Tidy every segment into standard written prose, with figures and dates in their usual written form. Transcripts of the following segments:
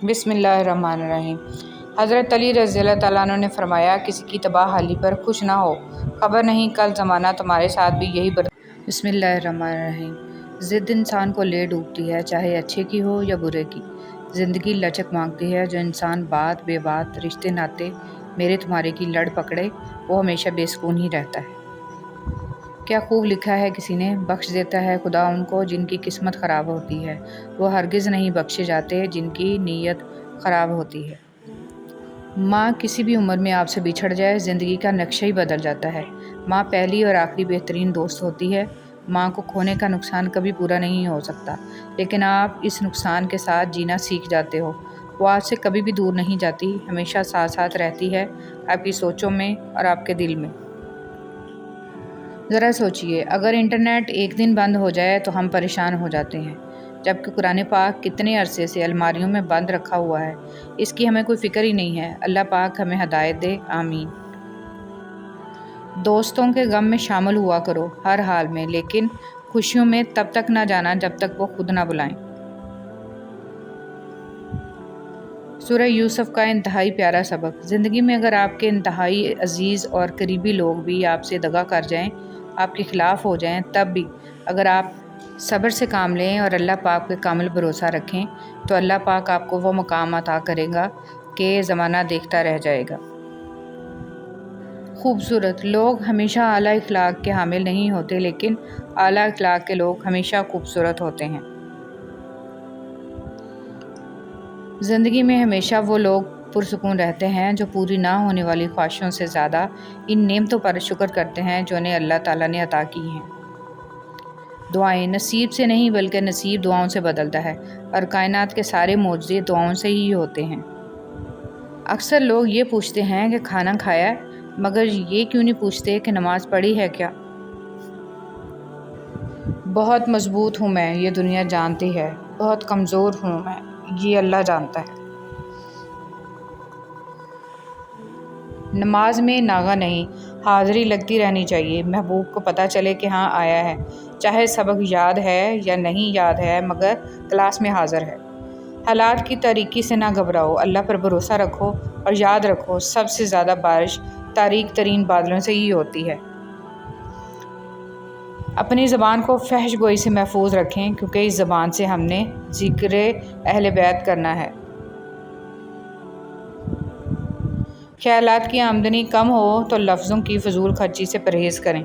بسم اللہ الرحمن الرحیم۔ حضرت علی رضی اللہ تعالیٰ عنہ نے فرمایا، کسی کی تباہ حالی پر خوش نہ ہو، خبر نہیں کل زمانہ تمہارے ساتھ بھی یہی بسم اللہ الرحمن الرحیم۔ ضد انسان کو لے ڈوبتی ہے، چاہے اچھے کی ہو یا برے کی۔ زندگی لچک مانگتی ہے، جو انسان بات بے بات، رشتے ناتے میرے تمہارے کی لڑ پکڑے وہ ہمیشہ بے سکون ہی رہتا ہے۔ کیا خوب لکھا ہے کسی نے، بخش دیتا ہے خدا ان کو جن کی قسمت خراب ہوتی ہے، وہ ہرگز نہیں بخشے جاتے جن کی نیت خراب ہوتی ہے۔ ماں کسی بھی عمر میں آپ سے بچھڑ جائے زندگی کا نقشہ ہی بدل جاتا ہے۔ ماں پہلی اور آخری بہترین دوست ہوتی ہے۔ ماں کو کھونے کا نقصان کبھی پورا نہیں ہو سکتا، لیکن آپ اس نقصان کے ساتھ جینا سیکھ جاتے ہو۔ وہ آپ سے کبھی بھی دور نہیں جاتی، ہمیشہ ساتھ ساتھ رہتی ہے، آپ کی سوچوں میں اور آپ کے دل میں۔ ذرا سوچئے، اگر انٹرنیٹ ایک دن بند ہو جائے تو ہم پریشان ہو جاتے ہیں، جبکہ قرآن پاک کتنے عرصے سے الماریوں میں بند رکھا ہوا ہے، اس کی ہمیں کوئی فکر ہی نہیں ہے۔ اللہ پاک ہمیں ہدایت دے، آمین۔ دوستوں کے غم میں شامل ہوا کرو ہر حال میں، لیکن خوشیوں میں تب تک نہ جانا جب تک وہ خود نہ بلائیں۔ سورہ یوسف کا انتہائی پیارا سبق۔ زندگی میں اگر آپ کے انتہائی عزیز اور قریبی لوگ بھی آپ سے دغا کر جائیں، آپ کے خلاف ہو جائیں، تب بھی اگر آپ صبر سے کام لیں اور اللہ پاک پہ کامل بھروسہ رکھیں تو اللہ پاک آپ کو وہ مقام عطا کرے گا کہ زمانہ دیکھتا رہ جائے گا۔ خوبصورت لوگ ہمیشہ اعلیٰ اخلاق کے حامل نہیں ہوتے، لیکن اعلیٰ اخلاق کے لوگ ہمیشہ خوبصورت ہوتے ہیں۔ زندگی میں ہمیشہ وہ لوگ پرسکون رہتے ہیں جو پوری نہ ہونے والی خواہشوں سے زیادہ ان نعمتوں پر شکر کرتے ہیں جو انہیں اللہ تعالیٰ نے عطا کی ہیں۔ دعائیں نصیب سے نہیں بلکہ نصیب دعاؤں سے بدلتا ہے، اور کائنات کے سارے معجزے دعاؤں سے ہی ہوتے ہیں۔ اکثر لوگ یہ پوچھتے ہیں کہ کھانا کھایا، مگر یہ کیوں نہیں پوچھتے کہ نماز پڑھی ہے کیا؟ بہت مضبوط ہوں میں، یہ دنیا جانتی ہے، بہت کمزور ہوں میں، یہ اللہ جانتا ہے۔ نماز میں ناغہ نہیں، حاضری لگتی رہنی چاہیے، محبوب کو پتہ چلے کہ ہاں آیا ہے، چاہے سبق یاد ہے یا نہیں یاد ہے مگر کلاس میں حاضر ہے۔ حالات کی تاریکی سے نہ گھبراؤ، اللہ پر بھروسہ رکھو اور یاد رکھو سب سے زیادہ بارش تاریک ترین بادلوں سے ہی ہوتی ہے۔ اپنی زبان کو فحش گوئی سے محفوظ رکھیں، کیونکہ اس زبان سے ہم نے ذکر اہل بیت کرنا ہے۔ خیالات کی آمدنی کم ہو تو لفظوں کی فضول خرچی سے پرہیز کریں۔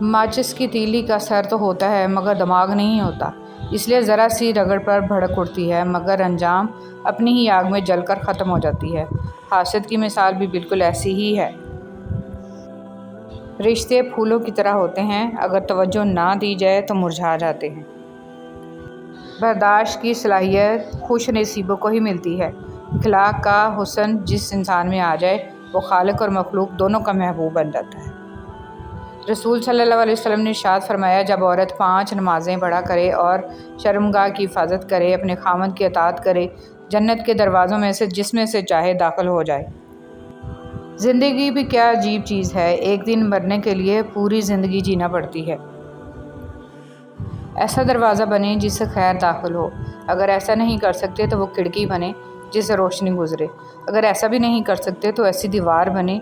ماچس کی تیلی کا سر تو ہوتا ہے مگر دماغ نہیں ہوتا، اس لیے ذرا سی رگڑ پر بھڑک اٹھتی ہے مگر انجام اپنی ہی آگ میں جل کر ختم ہو جاتی ہے۔ حاسد کی مثال بھی بالکل ایسی ہی ہے۔ رشتے پھولوں کی طرح ہوتے ہیں، اگر توجہ نہ دی جائے تو مرجھا جاتے ہیں۔ برداشت کی صلاحیت خوش نصیبوں کو ہی ملتی ہے۔ اخلاق کا حسن جس انسان میں آ جائے وہ خالق اور مخلوق دونوں کا محبوب بن جاتا ہے۔ رسول صلی اللہ علیہ وسلم نے ارشاد فرمایا، جب عورت 5 نمازیں پڑھا کرے اور شرمگاہ کی حفاظت کرے، اپنے خاوند کی اطاعت کرے، جنت کے دروازوں میں سے جس میں سے چاہے داخل ہو جائے۔ زندگی بھی کیا عجیب چیز ہے، ایک دن مرنے کے لیے پوری زندگی جینا پڑتی ہے۔ ایسا دروازہ بنے جس سے خیر داخل ہو، اگر ایسا نہیں کر سکتے تو وہ کھڑکی بنے جس سے روشنی گزرے، اگر ایسا بھی نہیں کر سکتے تو ایسی دیوار بنے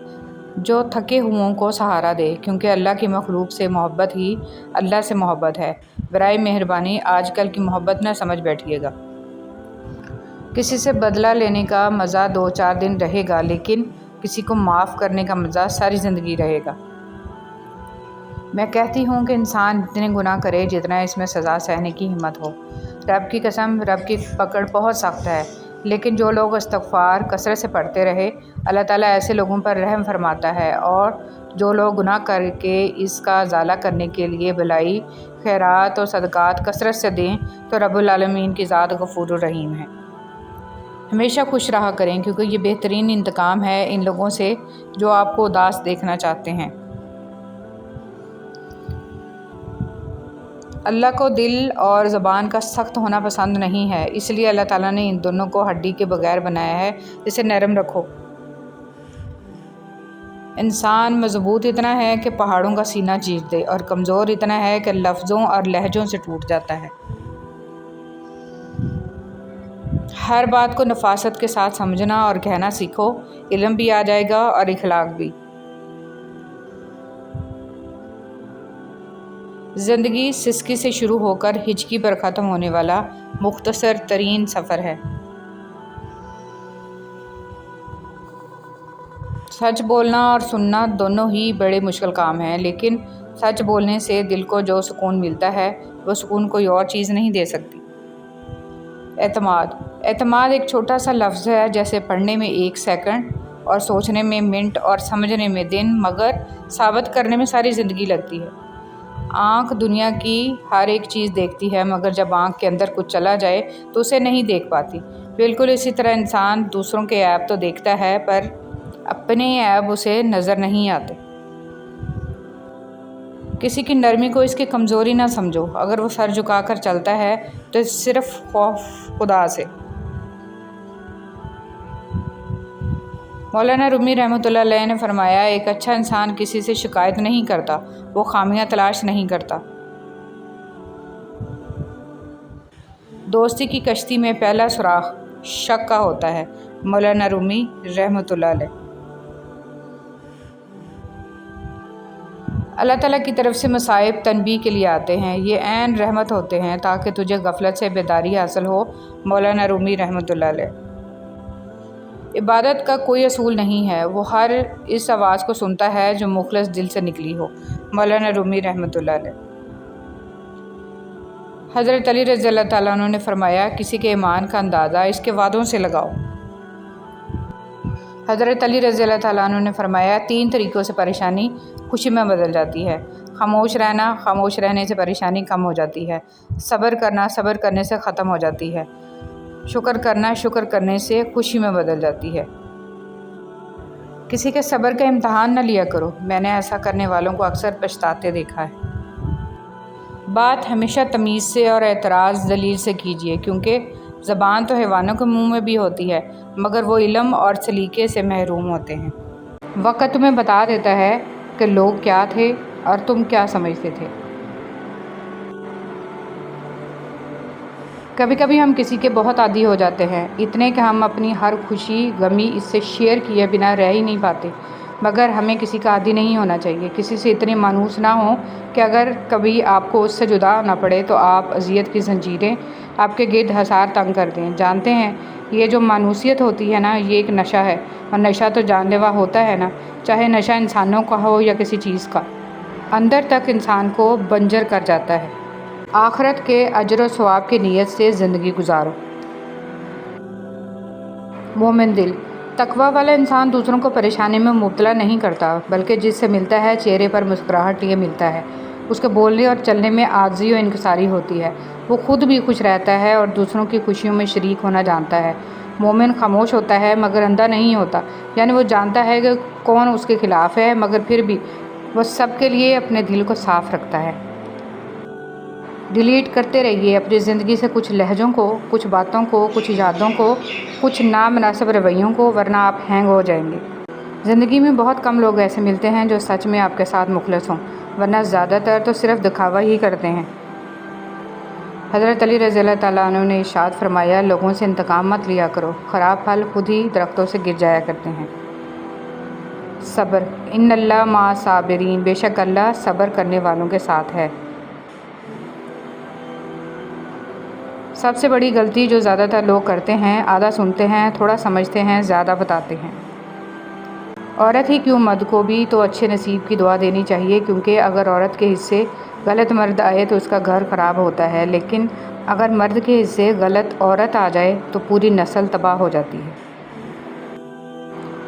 جو تھکے ہوئوں کو سہارا دے، کیونکہ اللہ کی مخلوق سے محبت ہی اللہ سے محبت ہے۔ برائے مہربانی آج کل کی محبت نہ سمجھ بیٹھیے گا۔ کسی سے بدلہ لینے کا مزہ 2-4 دن رہے گا، لیکن کسی کو معاف کرنے کا مزہ ساری زندگی رہے گا۔ میں کہتی ہوں کہ انسان اتنے گناہ کرے جتنا اس میں سزا سہنے کی ہمت ہو۔ رب کی قسم، رب کی پکڑ بہت سخت ہے، لیکن جو لوگ استغفار کثرت سے پڑھتے رہے، اللہ تعالیٰ ایسے لوگوں پر رحم فرماتا ہے، اور جو لوگ گناہ کر کے اس کا ازالہ کرنے کے لیے بھلائی، خیرات اور صدقات کثرت سے دیں تو رب العالمین کی ذات غفور الرحیم ہے۔ ہمیشہ خوش رہا کریں، کیونکہ یہ بہترین انتقام ہے ان لوگوں سے جو آپ کو اداس دیکھنا چاہتے ہیں۔ اللہ کو دل اور زبان کا سخت ہونا پسند نہیں ہے، اس لیے اللہ تعالیٰ نے ان دونوں کو ہڈی کے بغیر بنایا ہے، اسے نرم رکھو۔ انسان مضبوط اتنا ہے کہ پہاڑوں کا سینہ چیر دے، اور کمزور اتنا ہے کہ لفظوں اور لہجوں سے ٹوٹ جاتا ہے۔ ہر بات کو نفاست کے ساتھ سمجھنا اور کہنا سیکھو، علم بھی آ جائے گا اور اخلاق بھی۔ زندگی سسکی سے شروع ہو کر ہچکی پر ختم ہونے والا مختصر ترین سفر ہے۔ سچ بولنا اور سننا دونوں ہی بڑے مشکل کام ہیں، لیکن سچ بولنے سے دل کو جو سکون ملتا ہے وہ سکون کوئی اور چیز نہیں دے سکتی۔ اعتماد ایک چھوٹا سا لفظ ہے، جیسے پڑھنے میں 1 سیکنڈ اور سوچنے میں منٹ اور سمجھنے میں دن، مگر ثابت کرنے میں ساری زندگی لگتی ہے۔ آنکھ دنیا کی ہر ایک چیز دیکھتی ہے، مگر جب آنکھ کے اندر کچھ چلا جائے تو اسے نہیں دیکھ پاتی۔ بالکل اسی طرح انسان دوسروں کے عیب تو دیکھتا ہے، پر اپنے عیب اسے نظر نہیں آتے۔ کسی کی نرمی کو اس کی کمزوری نہ سمجھو، اگر وہ سر جھکا کر چلتا ہے تو صرف خوف خدا سے۔ مولانا رومی رحمۃ اللہ علیہ نے فرمایا، ایک اچھا انسان کسی سے شکایت نہیں کرتا، وہ خامیاں تلاش نہیں کرتا۔ دوستی کی کشتی میں پہلا سوراخ شک کا ہوتا ہے۔ مولانا رومی رحمۃ اللہ علیہ۔ اللہ تعالیٰ کی طرف سے مصائب تنبیہ کے لیے آتے ہیں، یہ عین رحمت ہوتے ہیں تاکہ تجھے غفلت سے بیداری حاصل ہو۔ مولانا رومی رحمۃ اللہ علیہ۔ عبادت کا کوئی اصول نہیں ہے، وہ ہر اس آواز کو سنتا ہے جو مخلص دل سے نکلی ہو۔ مولانا رومی رحمۃ اللہ علیہ۔ حضرت علی رضی اللہ تعالیٰ عنہ نے فرمایا، کسی کے ایمان کا اندازہ اس کے وعدوں سے لگاؤ۔ حضرت علی رضی اللہ تعالیٰ عنہ نے فرمایا، 3 طریقوں سے پریشانی خوشی میں بدل جاتی ہے۔ خاموش رہنا، خاموش رہنے سے پریشانی کم ہو جاتی ہے۔ صبر کرنا، صبر کرنے سے ختم ہو جاتی ہے۔ شکر کرنا، شکر کرنے سے خوشی میں بدل جاتی ہے۔ کسی کے صبر کا امتحان نہ لیا کرو، میں نے ایسا کرنے والوں کو اکثر پچھتاتے دیکھا ہے۔ بات ہمیشہ تمیز سے اور اعتراض دلیل سے کیجیے، کیونکہ زبان تو حیوانوں کے منہ میں بھی ہوتی ہے، مگر وہ علم اور سلیقے سے محروم ہوتے ہیں۔ وقت تمہیں بتا دیتا ہے کہ لوگ کیا تھے اور تم کیا سمجھتے تھے۔ کبھی کبھی ہم کسی کے بہت عادی ہو جاتے ہیں، اتنے کہ ہم اپنی ہر خوشی غمی اس سے شیئر کیے بنا رہ ہی نہیں پاتے، مگر ہمیں کسی کا عادی نہیں ہونا چاہیے۔ کسی سے اتنے مانوس نہ ہوں کہ اگر کبھی آپ کو اس سے جدا ہونا پڑے تو آپ اذیت کی زنجیریں آپ کے گرد حصار تنگ کر دیں۔ جانتے ہیں، یہ جو مانوسیت ہوتی ہے نا، یہ ایک نشہ ہے، اور نشہ تو جان لیوا ہوتا ہے نا، چاہے نشہ انسانوں کا ہو یا کسی چیز کا، اندر تک انسان کو بنجر کر جاتا ہے۔ آخرت کے اجر و ثواب کی نیت سے زندگی گزارو۔ مومن دل۔ تقویٰ والا انسان دوسروں کو پریشانی میں مبتلا نہیں کرتا، بلکہ جس سے ملتا ہے چہرے پر مسکراہٹ لیے ملتا ہے۔ اس کے بولنے اور چلنے میں عاجزی و انکساری ہوتی ہے۔ وہ خود بھی خوش رہتا ہے اور دوسروں کی خوشیوں میں شریک ہونا جانتا ہے۔ مومن خاموش ہوتا ہے مگر اندھا نہیں ہوتا، یعنی وہ جانتا ہے کہ کون اس کے خلاف ہے، مگر پھر بھی وہ سب کے لیے اپنے دل کو صاف رکھتا ہے۔ ڈیلیٹ کرتے رہیے اپنی زندگی سے کچھ لہجوں کو، کچھ باتوں کو، کچھ یادوں کو، کچھ نامناسب رویوں کو، ورنہ آپ ہینگ ہو جائیں گے۔ زندگی میں بہت کم لوگ ایسے ملتے ہیں جو سچ میں آپ کے ساتھ مخلص ہوں، ورنہ زیادہ تر تو صرف دکھاوا ہی کرتے ہیں۔ حضرت علی رضی اللہ تعالیٰ عنہ نے ارشاد فرمایا، لوگوں سے انتقام مت لیا کرو، خراب پھل خود ہی درختوں سے گر جایا کرتے ہیں۔ صبر۔ ان اللہ مع الصابرین، بے شک اللہ صبر کرنے والوں کے ساتھ ہے۔ سب سے بڑی غلطی جو زیادہ تر لوگ کرتے ہیں، آدھا سنتے ہیں، تھوڑا سمجھتے ہیں، زیادہ بتاتے ہیں۔ عورت ہی کیوں، مرد کو بھی تو اچھے نصیب کی دعا دینی چاہیے، کیونکہ اگر عورت کے حصے غلط مرد آئے تو اس کا گھر خراب ہوتا ہے، لیکن اگر مرد کے حصے غلط عورت آ جائے تو پوری نسل تباہ ہو جاتی ہے۔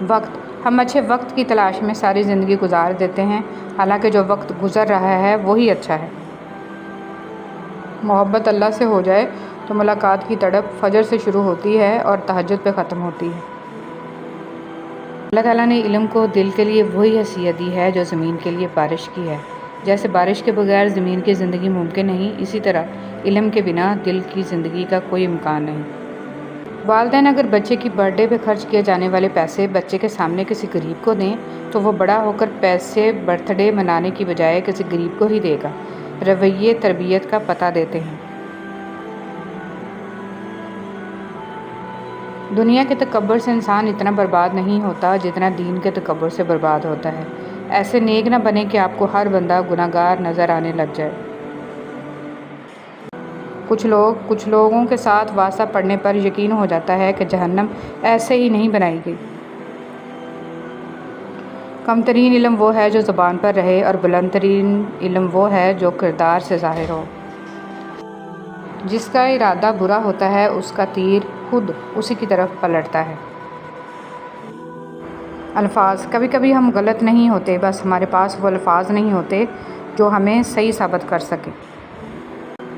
وقت۔ ہم اچھے وقت کی تلاش میں ساری زندگی گزار دیتے ہیں، حالانکہ جو وقت گزر رہا ہے وہی اچھا ہے۔ محبت اللہ سے ہو جائے تو ملاقات کی تڑپ فجر سے شروع ہوتی ہے اور تہجد پہ ختم ہوتی ہے۔ اللہ تعالیٰ نے علم کو دل کے لیے وہی حیثیت دی ہے جو زمین کے لیے بارش کی ہے۔ جیسے بارش کے بغیر زمین کی زندگی ممکن نہیں، اسی طرح علم کے بنا دل کی زندگی کا کوئی امکان نہیں۔ والدین اگر بچے کی برتھ ڈے پہ خرچ کیے جانے والے پیسے بچے کے سامنے کسی غریب کو دیں تو وہ بڑا ہو کر پیسے برتھ ڈے منانے کی بجائے کسی غریب کو ہی دے گا۔ رویے تربیت کا پتہ دیتے ہیں۔ دنیا کے تکبر سے انسان اتنا برباد نہیں ہوتا جتنا دین کے تکبر سے برباد ہوتا ہے۔ ایسے نیک نہ بنے کہ آپ کو ہر بندہ گناہگار نظر آنے لگ جائے۔ کچھ لوگوں کے ساتھ واسطہ پڑنے پر یقین ہو جاتا ہے کہ جہنم ایسے ہی نہیں بنائی گئی۔ کم ترین علم وہ ہے جو زبان پر رہے اور بلند ترین علم وہ ہے جو کردار سے ظاہر ہو۔ جس کا ارادہ برا ہوتا ہے اس کا تیر خود اسی کی طرف پلٹتا ہے۔ الفاظ، کبھی کبھی ہم غلط نہیں ہوتے، بس ہمارے پاس وہ الفاظ نہیں ہوتے جو ہمیں صحیح ثابت کر سکیں۔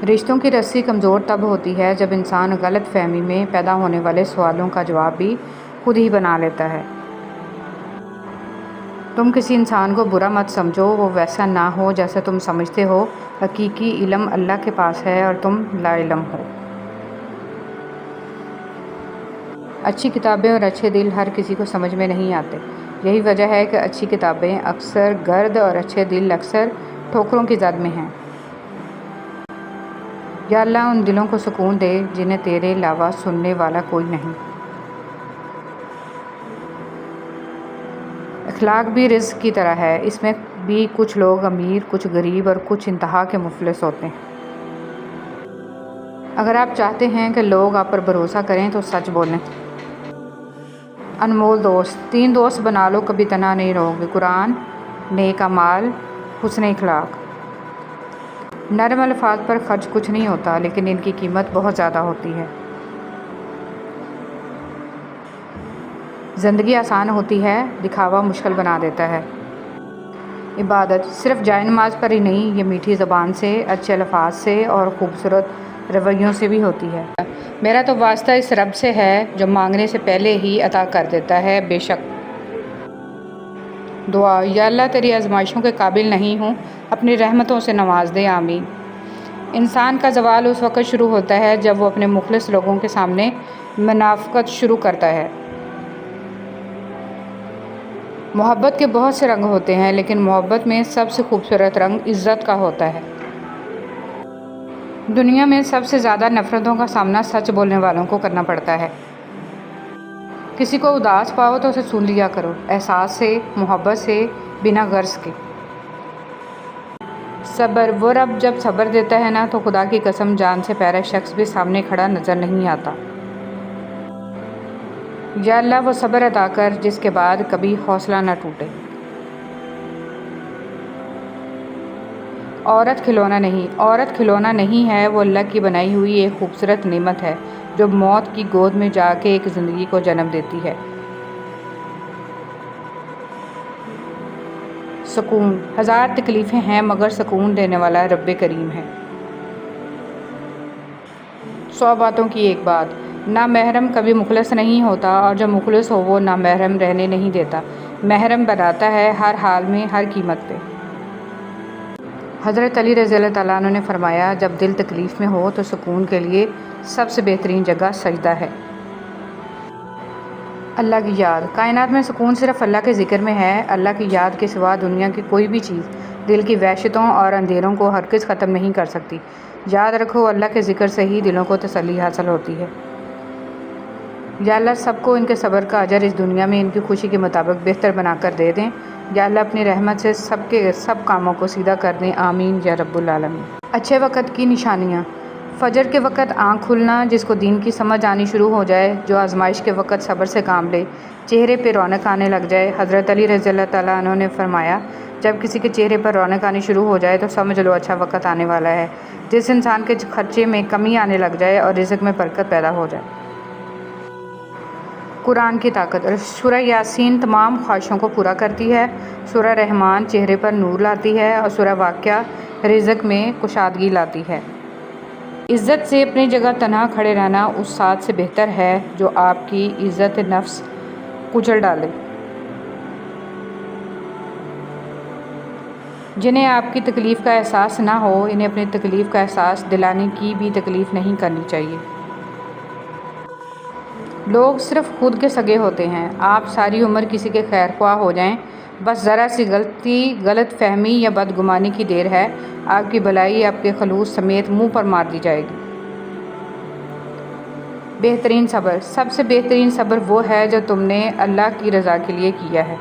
رشتوں کی رسی کمزور تب ہوتی ہے جب انسان غلط فہمی میں پیدا ہونے والے سوالوں کا جواب بھی خود ہی بنا لیتا ہے۔ تم کسی انسان کو برا مت سمجھو، وہ ویسا نہ ہو جیسا تم سمجھتے ہو۔ حقیقی علم اللہ کے پاس ہے اور تم لا علم ہو۔ اچھی کتابیں اور اچھے دل ہر کسی کو سمجھ میں نہیں آتے۔ یہی وجہ ہے کہ اچھی کتابیں اکثر گرد اور اچھے دل اکثر ٹھوکروں کی زد میں ہیں۔ یا اللہ ان دلوں کو سکون دے جنہیں تیرے علاوہ سننے والا کوئی نہیں۔ اخلاق بھی رزق کی طرح ہے، اس میں بھی کچھ لوگ امیر، کچھ غریب اور کچھ انتہا کے مفلس ہوتے ہیں۔ اگر آپ چاہتے ہیں کہ لوگ آپ پر بھروسہ کریں تو سچ بولیں۔ انمول دوست، 3 دوست بنا لو، کبھی تنہا نہیں رہو گے۔ قرآن، نیک اعمال، حسن اخلاق۔ نرم الفاظ پر خرچ کچھ نہیں ہوتا لیکن ان کی قیمت بہت زیادہ ہوتی ہے۔ زندگی آسان ہوتی ہے، دکھاوا مشکل بنا دیتا ہے۔ عبادت صرف جائے نماز پر ہی نہیں، یہ میٹھی زبان سے، اچھے الفاظ سے اور خوبصورت رویوں سے بھی ہوتی ہے۔ میرا تو واسطہ اس رب سے ہے جو مانگنے سے پہلے ہی عطا کر دیتا ہے، بے شک۔ دعا، یا اللہ تیری آزمائشوں کے قابل نہیں ہوں، اپنی رحمتوں سے نواز دے، آمین۔ انسان کا زوال اس وقت شروع ہوتا ہے جب وہ اپنے مخلص لوگوں کے سامنے منافقت شروع کرتا ہے۔ محبت کے بہت سے رنگ ہوتے ہیں لیکن محبت میں سب سے خوبصورت رنگ عزت کا ہوتا ہے۔ دنیا میں سب سے زیادہ نفرتوں کا سامنا سچ بولنے والوں کو کرنا پڑتا ہے۔ کسی کو اداس پاؤ تو اسے سن لیا کرو، احساس سے، محبت سے، بنا غرض کے۔ صبر، وہ رب جب صبر دیتا ہے نا تو خدا کی قسم جان سے پیارا شخص بھی سامنے کھڑا نظر نہیں آتا۔ یا اللہ وہ صبر عطا کر جس کے بعد کبھی حوصلہ نہ ٹوٹے۔ عورت کھلونا نہیں ہے، وہ اللہ کی بنائی ہوئی ایک خوبصورت نعمت ہے جو موت کی گود میں جا کے ایک زندگی کو جنم دیتی ہے۔ سکون، 1000 تکلیفیں ہیں مگر سکون دینے والا رب کریم ہے۔ 100 باتوں کی ایک بات، نامحرم کبھی مخلص نہیں ہوتا اور جب مخلص ہو وہ نامحرم رہنے نہیں دیتا، محرم بناتا ہے ہر حال میں، ہر قیمت پہ۔ حضرت علی رضی اللہ تعالیٰ عنہ نے فرمایا، جب دل تکلیف میں ہو تو سکون کے لیے سب سے بہترین جگہ سجدہ ہے۔ اللہ کی یاد، کائنات میں سکون صرف اللہ کے ذکر میں ہے۔ اللہ کی یاد کے سوا دنیا کی کوئی بھی چیز دل کی وحشتوں اور اندھیروں کو ہرگز ختم نہیں کر سکتی۔ یاد رکھو، اللہ کے ذکر سے ہی دلوں کو تسلی حاصل ہوتی ہے۔ یا اللہ سب کو ان کے صبر کا اجر اس دنیا میں ان کی خوشی کے مطابق بہتر بنا کر دے دیں۔ یا اللہ اپنی رحمت سے سب کاموں کو سیدھا کر دیں، آمین یا رب العالمین۔ اچھے وقت کی نشانیاں، فجر کے وقت آنکھ کھلنا، جس کو دین کی سمجھ آنی شروع ہو جائے، جو آزمائش کے وقت صبر سے کام لے، چہرے پہ رونق آنے لگ جائے۔ حضرت علی رضی اللہ تعالیٰ عنہ نے فرمایا، جب کسی کے چہرے پر رونق آنی شروع ہو جائے تو سمجھ لو اچھا وقت آنے والا ہے۔ جس انسان کے خرچے میں کمی آنے لگ جائے اور رزق میں برکت پیدا ہو جائے۔ قرآن کی طاقت، سورہ یاسین تمام خواہشوں کو پورا کرتی ہے، سورہ رحمان چہرے پر نور لاتی ہے اور سورہ واقعہ رزق میں کشادگی لاتی ہے۔ عزت سے اپنی جگہ تنہا کھڑے رہنا اس ساتھ سے بہتر ہے جو آپ کی عزت نفس کچل ڈالے۔ جنہیں آپ کی تکلیف کا احساس نہ ہو، انہیں اپنی تکلیف کا احساس دلانے کی بھی تکلیف نہیں کرنی چاہیے۔ لوگ صرف خود کے سگے ہوتے ہیں۔ آپ ساری عمر کسی کے خیر خواہ ہو جائیں، بس ذرا سی غلط فہمی یا بدگمانی کی دیر ہے، آپ کی بلائی آپ کے خلوص سمیت منہ پر مار دی جائے گی۔ بہترین صبر، سب سے بہترین صبر وہ ہے جو تم نے اللہ کی رضا کے لیے کیا ہے۔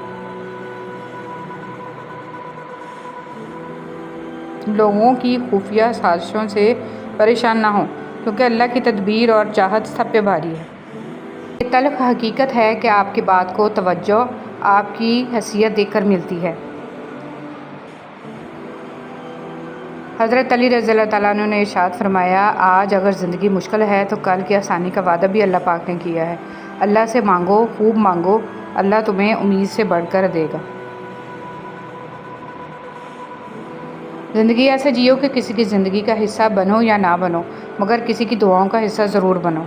لوگوں کی خفیہ سازشوں سے پریشان نہ ہوں، کیونکہ اللہ کی تدبیر اور چاہت سب پہ بھاری ہے۔ یہ تلخ حقیقت ہے کہ آپ کی بات کو توجہ آپ کی حیثیت دیکھ کر ملتی ہے۔ حضرت علی رضی اللہ تعالیٰ عنہ نے ارشاد فرمایا، آج اگر زندگی مشکل ہے تو کل کی آسانی کا وعدہ بھی اللہ پاک نے کیا ہے۔ اللہ سے مانگو، خوب مانگو، اللہ تمہیں امید سے بڑھ کر دے گا۔ زندگی ایسے جیو کہ کسی کی زندگی کا حصہ بنو یا نہ بنو، مگر کسی کی دعاؤں کا حصہ ضرور بنو۔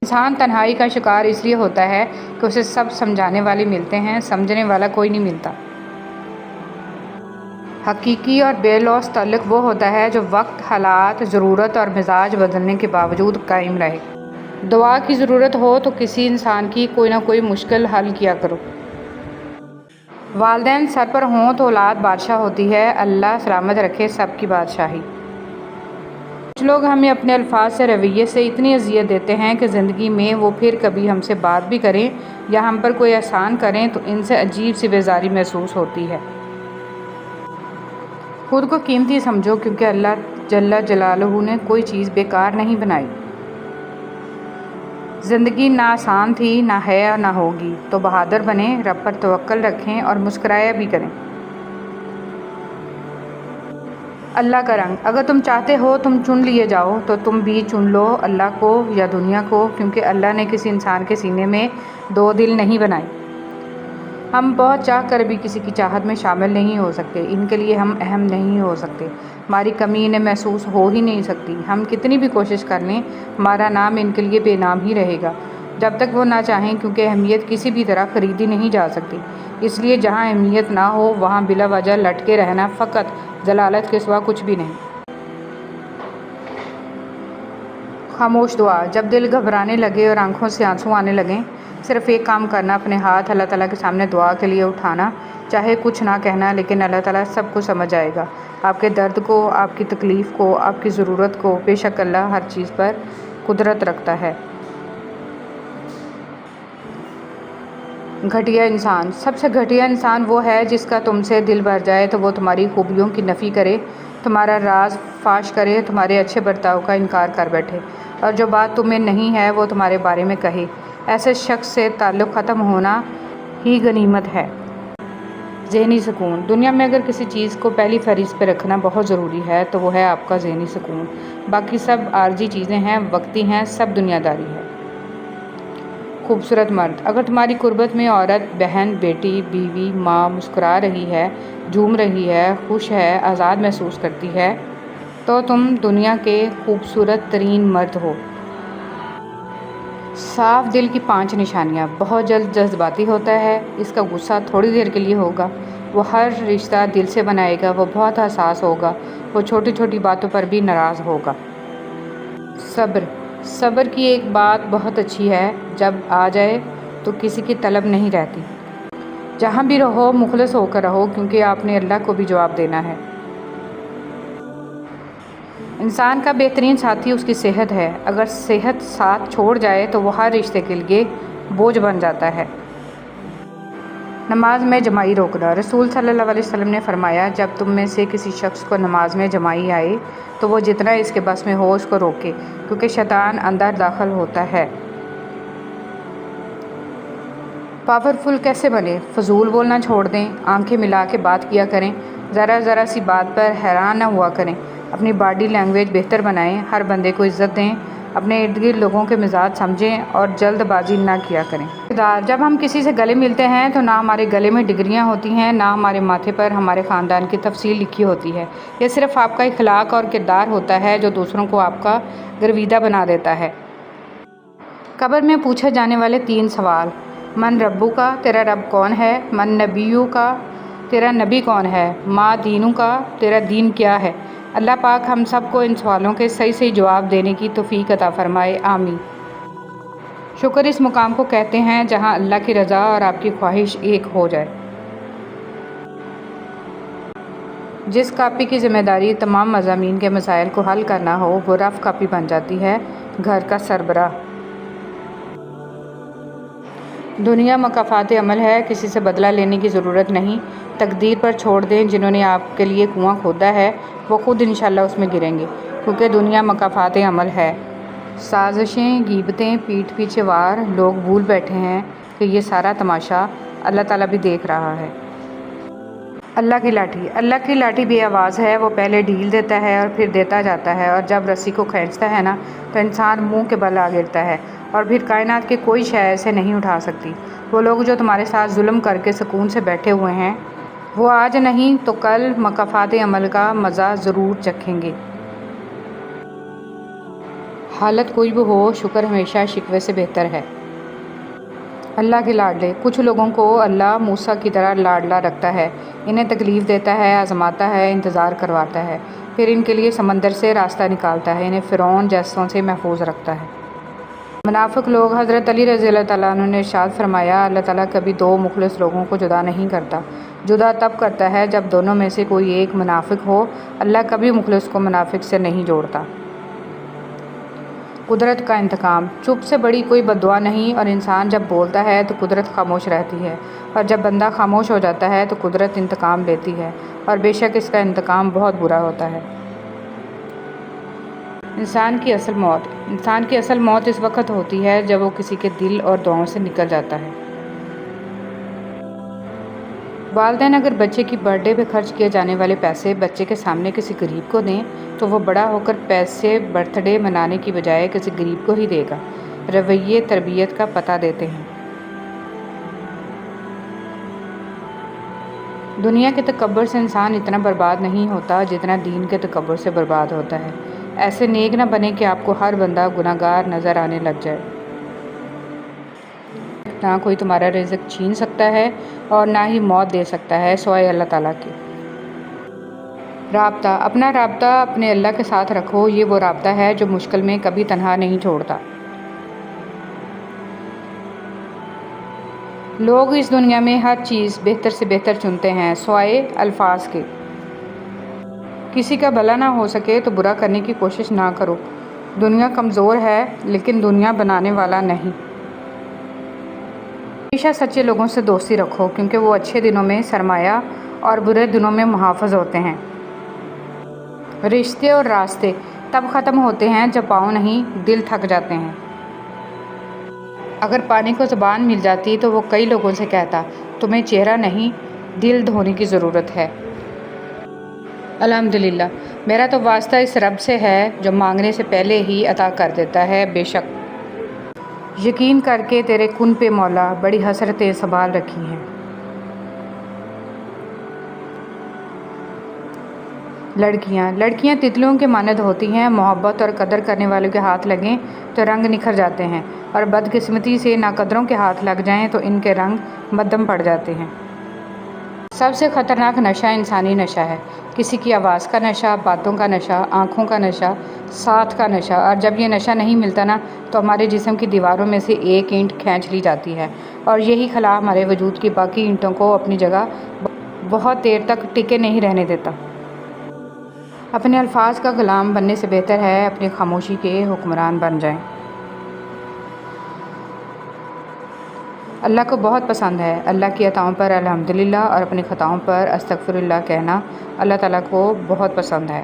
انسان تنہائی کا شکار اس لیے ہوتا ہے کہ اسے سب سمجھانے والے ملتے ہیں، سمجھنے والا کوئی نہیں ملتا۔ حقیقی اور بے لوث تعلق وہ ہوتا ہے جو وقت، حالات، ضرورت اور مزاج بدلنے کے باوجود قائم رہے۔ دعا کی ضرورت ہو تو کسی انسان کی کوئی نہ کوئی مشکل حل کیا کرو۔ والدین سر پر ہوں تو اولاد بادشاہ ہوتی ہے، اللہ سلامت رکھے سب کی بادشاہی۔ کچھ لوگ ہمیں اپنے الفاظ سے، رویے سے اتنی اذیت دیتے ہیں کہ زندگی میں وہ پھر کبھی ہم سے بات بھی کریں یا ہم پر کوئی احسان کریں تو ان سے عجیب سی بیزاری محسوس ہوتی ہے۔ خود کو قیمتی سمجھو، کیونکہ اللہ جل جلالہ نے کوئی چیز بیکار نہیں بنائی۔ زندگی نہ آسان تھی، نہ ہے اور نہ ہوگی، تو بہادر بنیں، رب پر توکل رکھیں اور مسکرایا بھی کریں۔ اللہ کا رنگ، اگر تم چاہتے ہو تم چن لیے جاؤ تو تم بھی چن لو اللہ کو یا دنیا کو، کیونکہ اللہ نے کسی انسان کے سینے میں دو دل نہیں بنائے۔ ہم بہت چاہ کر بھی کسی کی چاہت میں شامل نہیں ہو سکتے، ان کے لیے ہم اہم نہیں ہو سکتے، ہماری کمی انہیں محسوس ہو ہی نہیں سکتی۔ ہم کتنی بھی کوشش کر لیں، ہمارا نام ان کے لیے بے نام ہی رہے گا جب تک وہ نہ چاہیں، کیونکہ اہمیت کسی بھی طرح خریدی نہیں جا سکتی۔ اس لیے جہاں اہمیت نہ ہو وہاں بلا وجہ لٹکے رہنا فقط ضلالت کے سوا کچھ بھی نہیں۔ خاموش دعا، جب دل گھبرانے لگے اور آنکھوں سے آنسو آنے لگیں، صرف ایک کام کرنا، اپنے ہاتھ اللہ تعالیٰ کے سامنے دعا کے لیے اٹھانا، چاہے کچھ نہ کہنا، لیکن اللہ تعالیٰ سب کو سمجھ آئے گا، آپ کے درد کو، آپ کی تکلیف کو، آپ کی ضرورت کو۔ بے شک اللہ ہر چیز پر قدرت رکھتا ہے۔ گھٹیا انسان، سب سے گھٹیا انسان وہ ہے جس کا تم سے دل بھر جائے تو وہ تمہاری خوبیوں کی نفی کرے، تمہارا راز فاش کرے، تمہارے اچھے برتاؤ کا انکار کر بیٹھے، اور جو بات تمہیں نہیں ہے وہ تمہارے بارے میں کہے۔ ایسے شخص سے تعلق ختم ہونا ہی غنیمت ہے۔ ذہنی سکون، دنیا میں اگر کسی چیز کو پہلی فہرست پہ رکھنا بہت ضروری ہے تو وہ ہے آپ کا ذہنی سکون۔ باقی سب عارضی چیزیں ہیں، وقتی ہیں، سب دنیا داری ہے۔ خوبصورت مرد، اگر تمہاری قربت میں عورت، بہن، بیٹی، بیوی، ماں مسکرا رہی ہے، جھوم رہی ہے، خوش ہے، آزاد محسوس کرتی ہے، تو تم دنیا کے خوبصورت ترین مرد ہو۔ صاف دل کی 5 نشانیاں، بہت جلد جذباتی ہوتا ہے، اس کا غصہ تھوڑی دیر کے لیے ہوگا، وہ ہر رشتہ دل سے بنائے گا، وہ بہت حساس ہوگا، وہ چھوٹی چھوٹی باتوں پر بھی ناراض ہوگا۔ صبر، صبر کی ایک بات بہت اچھی ہے، جب آ جائے تو کسی کی طلب نہیں رہتی۔ جہاں بھی رہو مخلص ہو کر رہو، کیونکہ آپ نے اللہ کو بھی جواب دینا ہے۔ انسان کا بہترین ساتھی اس کی صحت ہے، اگر صحت ساتھ چھوڑ جائے تو وہ ہر رشتے کے لیے بوجھ بن جاتا ہے۔ نماز میں جماعی روکنا، رسول صلی اللہ علیہ وسلم نے فرمایا، جب تم میں سے کسی شخص کو نماز میں جماعی آئے تو وہ جتنا اس کے بس میں ہو اس کو روکے، کیونکہ شیطان اندر داخل ہوتا ہے۔ پاورفل کیسے بنے؟ فضول بولنا چھوڑ دیں، آنکھیں ملا کے بات کیا کریں، ذرا سی بات پر حیران نہ ہوا کریں، اپنی باڈی لینگویج بہتر بنائیں، ہر بندے کو عزت دیں، اپنے ارد گرد لوگوں کے مزاج سمجھیں اور جلد بازی نہ کیا کریں۔ جب ہم کسی سے گلے ملتے ہیں تو نہ ہمارے گلے میں ڈگریاں ہوتی ہیں، نہ ہمارے ماتھے پر ہمارے خاندان کی تفصیل لکھی ہوتی ہے، یہ صرف آپ کا اخلاق اور کردار ہوتا ہے جو دوسروں کو آپ کا گرویدہ بنا دیتا ہے۔ قبر میں پوچھے جانے والے 3 سوال: من ربو کا، تیرا رب کون ہے؟ من نبیو کا، تیرا نبی کون ہے؟ ما دینو کا، تیرا دین کیا ہے؟ اللہ پاک ہم سب کو ان سوالوں کے صحیح جواب دینے کی توفیق عطا فرمائے، آمین۔ شکر اس مقام کو کہتے ہیں جہاں اللہ کی رضا اور آپ کی خواہش ایک ہو جائے۔ جس کاپی کی ذمہ داری تمام مضامین کے مسائل کو حل کرنا ہو وہ رف کاپی بن جاتی ہے گھر کا سربراہ۔ دنیا مکافات عمل ہے، کسی سے بدلہ لینے کی ضرورت نہیں، تقدیر پر چھوڑ دیں۔ جنہوں نے آپ کے لیے کنواں کھودا ہے وہ خود انشاءاللہ اس میں گریں گے، کیونکہ دنیا مکافات عمل ہے۔ سازشیں، غیبتیں، پیٹھ پیچھے وار، لوگ بھول بیٹھے ہیں کہ یہ سارا تماشا اللہ تعالیٰ بھی دیکھ رہا ہے۔ اللہ کی لاٹھی بے آواز ہے، وہ پہلے ڈھیل دیتا ہے اور پھر دیتا جاتا ہے، اور جب رسی کو کھینچتا ہے نا تو انسان منہ کے بل آ گرتا ہے، اور پھر کائنات کی کوئی شے اسے نہیں اٹھا سکتی۔ وہ لوگ جو تمہارے ساتھ ظلم کر کے سکون سے بیٹھے ہوئے ہیں وہ آج نہیں تو کل مکافات عمل کا مزہ ضرور چکھیں گے۔ حالت کوئی بھی ہو، شکر ہمیشہ شکوے سے بہتر ہے۔ اللہ کے لاڈلے، کچھ لوگوں کو اللہ موسیٰ کی طرح لاڈلا رکھتا ہے، انہیں تکلیف دیتا ہے، آزماتا ہے، انتظار کرواتا ہے، پھر ان کے لیے سمندر سے راستہ نکالتا ہے، انہیں فرعون جیسوں سے محفوظ رکھتا ہے۔ منافق لوگ، حضرت علی رضی اللہ تعالیٰ عنہ نے ارشاد فرمایا، اللہ تعالیٰ کبھی دو مخلص لوگوں کو جدا نہیں کرتا، جدا تب کرتا ہے جب دونوں میں سے کوئی ایک منافق ہو، اللہ کبھی مخلص کو منافق سے نہیں جوڑتا۔ قدرت کا انتقام، چپ سے بڑی کوئی بددعا نہیں، اور انسان جب بولتا ہے تو قدرت خاموش رہتی ہے، اور جب بندہ خاموش ہو جاتا ہے تو قدرت انتقام لیتی ہے، اور بے شک اس کا انتقام بہت برا ہوتا ہے۔ انسان کی اصل موت اس وقت ہوتی ہے جب وہ کسی کے دل اور دعاؤں سے نکل جاتا ہے۔ والدین اگر بچے کی برتھ ڈے پہ خرچ کیے جانے والے پیسے بچے کے سامنے کسی غریب کو دیں تو وہ بڑا ہو کر پیسے برتھ ڈے منانے کی بجائے کسی غریب کو ہی دے گا۔ رویے تربیت کا پتہ دیتے ہیں۔ دنیا کے تکبر سے انسان اتنا برباد نہیں ہوتا جتنا دین کے تکبر سے برباد ہوتا ہے۔ ایسے نیک نہ بنے کہ آپ کو ہر بندہ گناہگار نظر آنے لگ جائے۔ نہ کوئی تمہارا رزق چھین سکتا ہے اور نہ ہی موت دے سکتا ہے سوائے اللہ تعالیٰ کے۔ رابطہ، اپنا رابطہ اپنے اللہ کے ساتھ رکھو، یہ وہ رابطہ ہے جو مشکل میں کبھی تنہا نہیں چھوڑتا۔ لوگ اس دنیا میں ہر چیز بہتر سے بہتر چنتے ہیں سوائے الفاظ کے۔ کسی کا بھلا نہ ہو سکے تو برا کرنے کی کوشش نہ کرو۔ دنیا کمزور ہے لیکن دنیا بنانے والا نہیں۔ ہمیشہ سچے لوگوں سے دوستی رکھو کیونکہ وہ اچھے دنوں میں سرمایہ اور برے دنوں میں محافظ ہوتے ہیں۔ رشتے اور راستے تب ختم ہوتے ہیں جب پاؤں نہیں دل تھک جاتے ہیں۔ اگر پانی کو زبان مل جاتی تو وہ کئی لوگوں سے کہتا، تمہیں چہرہ نہیں دل دھونے کی ضرورت ہے۔ الحمدللہ، میرا تو واسطہ اس رب سے ہے جو مانگنے سے پہلے ہی عطا کر دیتا ہے۔ بے شک یقین کر کے تیرے کن پہ مولا بڑی حسرتیں سنبھال رکھی ہیں۔ لڑکیاں تتلیوں کے مانند ہوتی ہیں، محبت اور قدر کرنے والوں کے ہاتھ لگیں تو رنگ نکھر جاتے ہیں، اور بدقسمتی سے ناقدروں کے ہاتھ لگ جائیں تو ان کے رنگ مدھم پڑ جاتے ہیں۔ سب سے خطرناک نشہ انسانی نشہ ہے، کسی کی آواز کا نشہ، باتوں کا نشہ، آنکھوں کا نشہ، ساتھ کا نشہ، اور جب یہ نشہ نہیں ملتا نا تو ہمارے جسم کی دیواروں میں سے ایک اینٹ کھینچ لی جاتی ہے، اور یہی خلا ہمارے وجود کی باقی اینٹوں کو اپنی جگہ بہت دیر تک ٹکے نہیں رہنے دیتا۔ اپنے الفاظ کا غلام بننے سے بہتر ہے اپنی خاموشی کے حکمران بن جائیں۔ اللہ کو بہت پسند ہے اللہ کی عطاؤں پر الحمدللہ اور اپنی خطاؤں پر استغفراللہ کہنا اللہ تعالیٰ کو بہت پسند ہے۔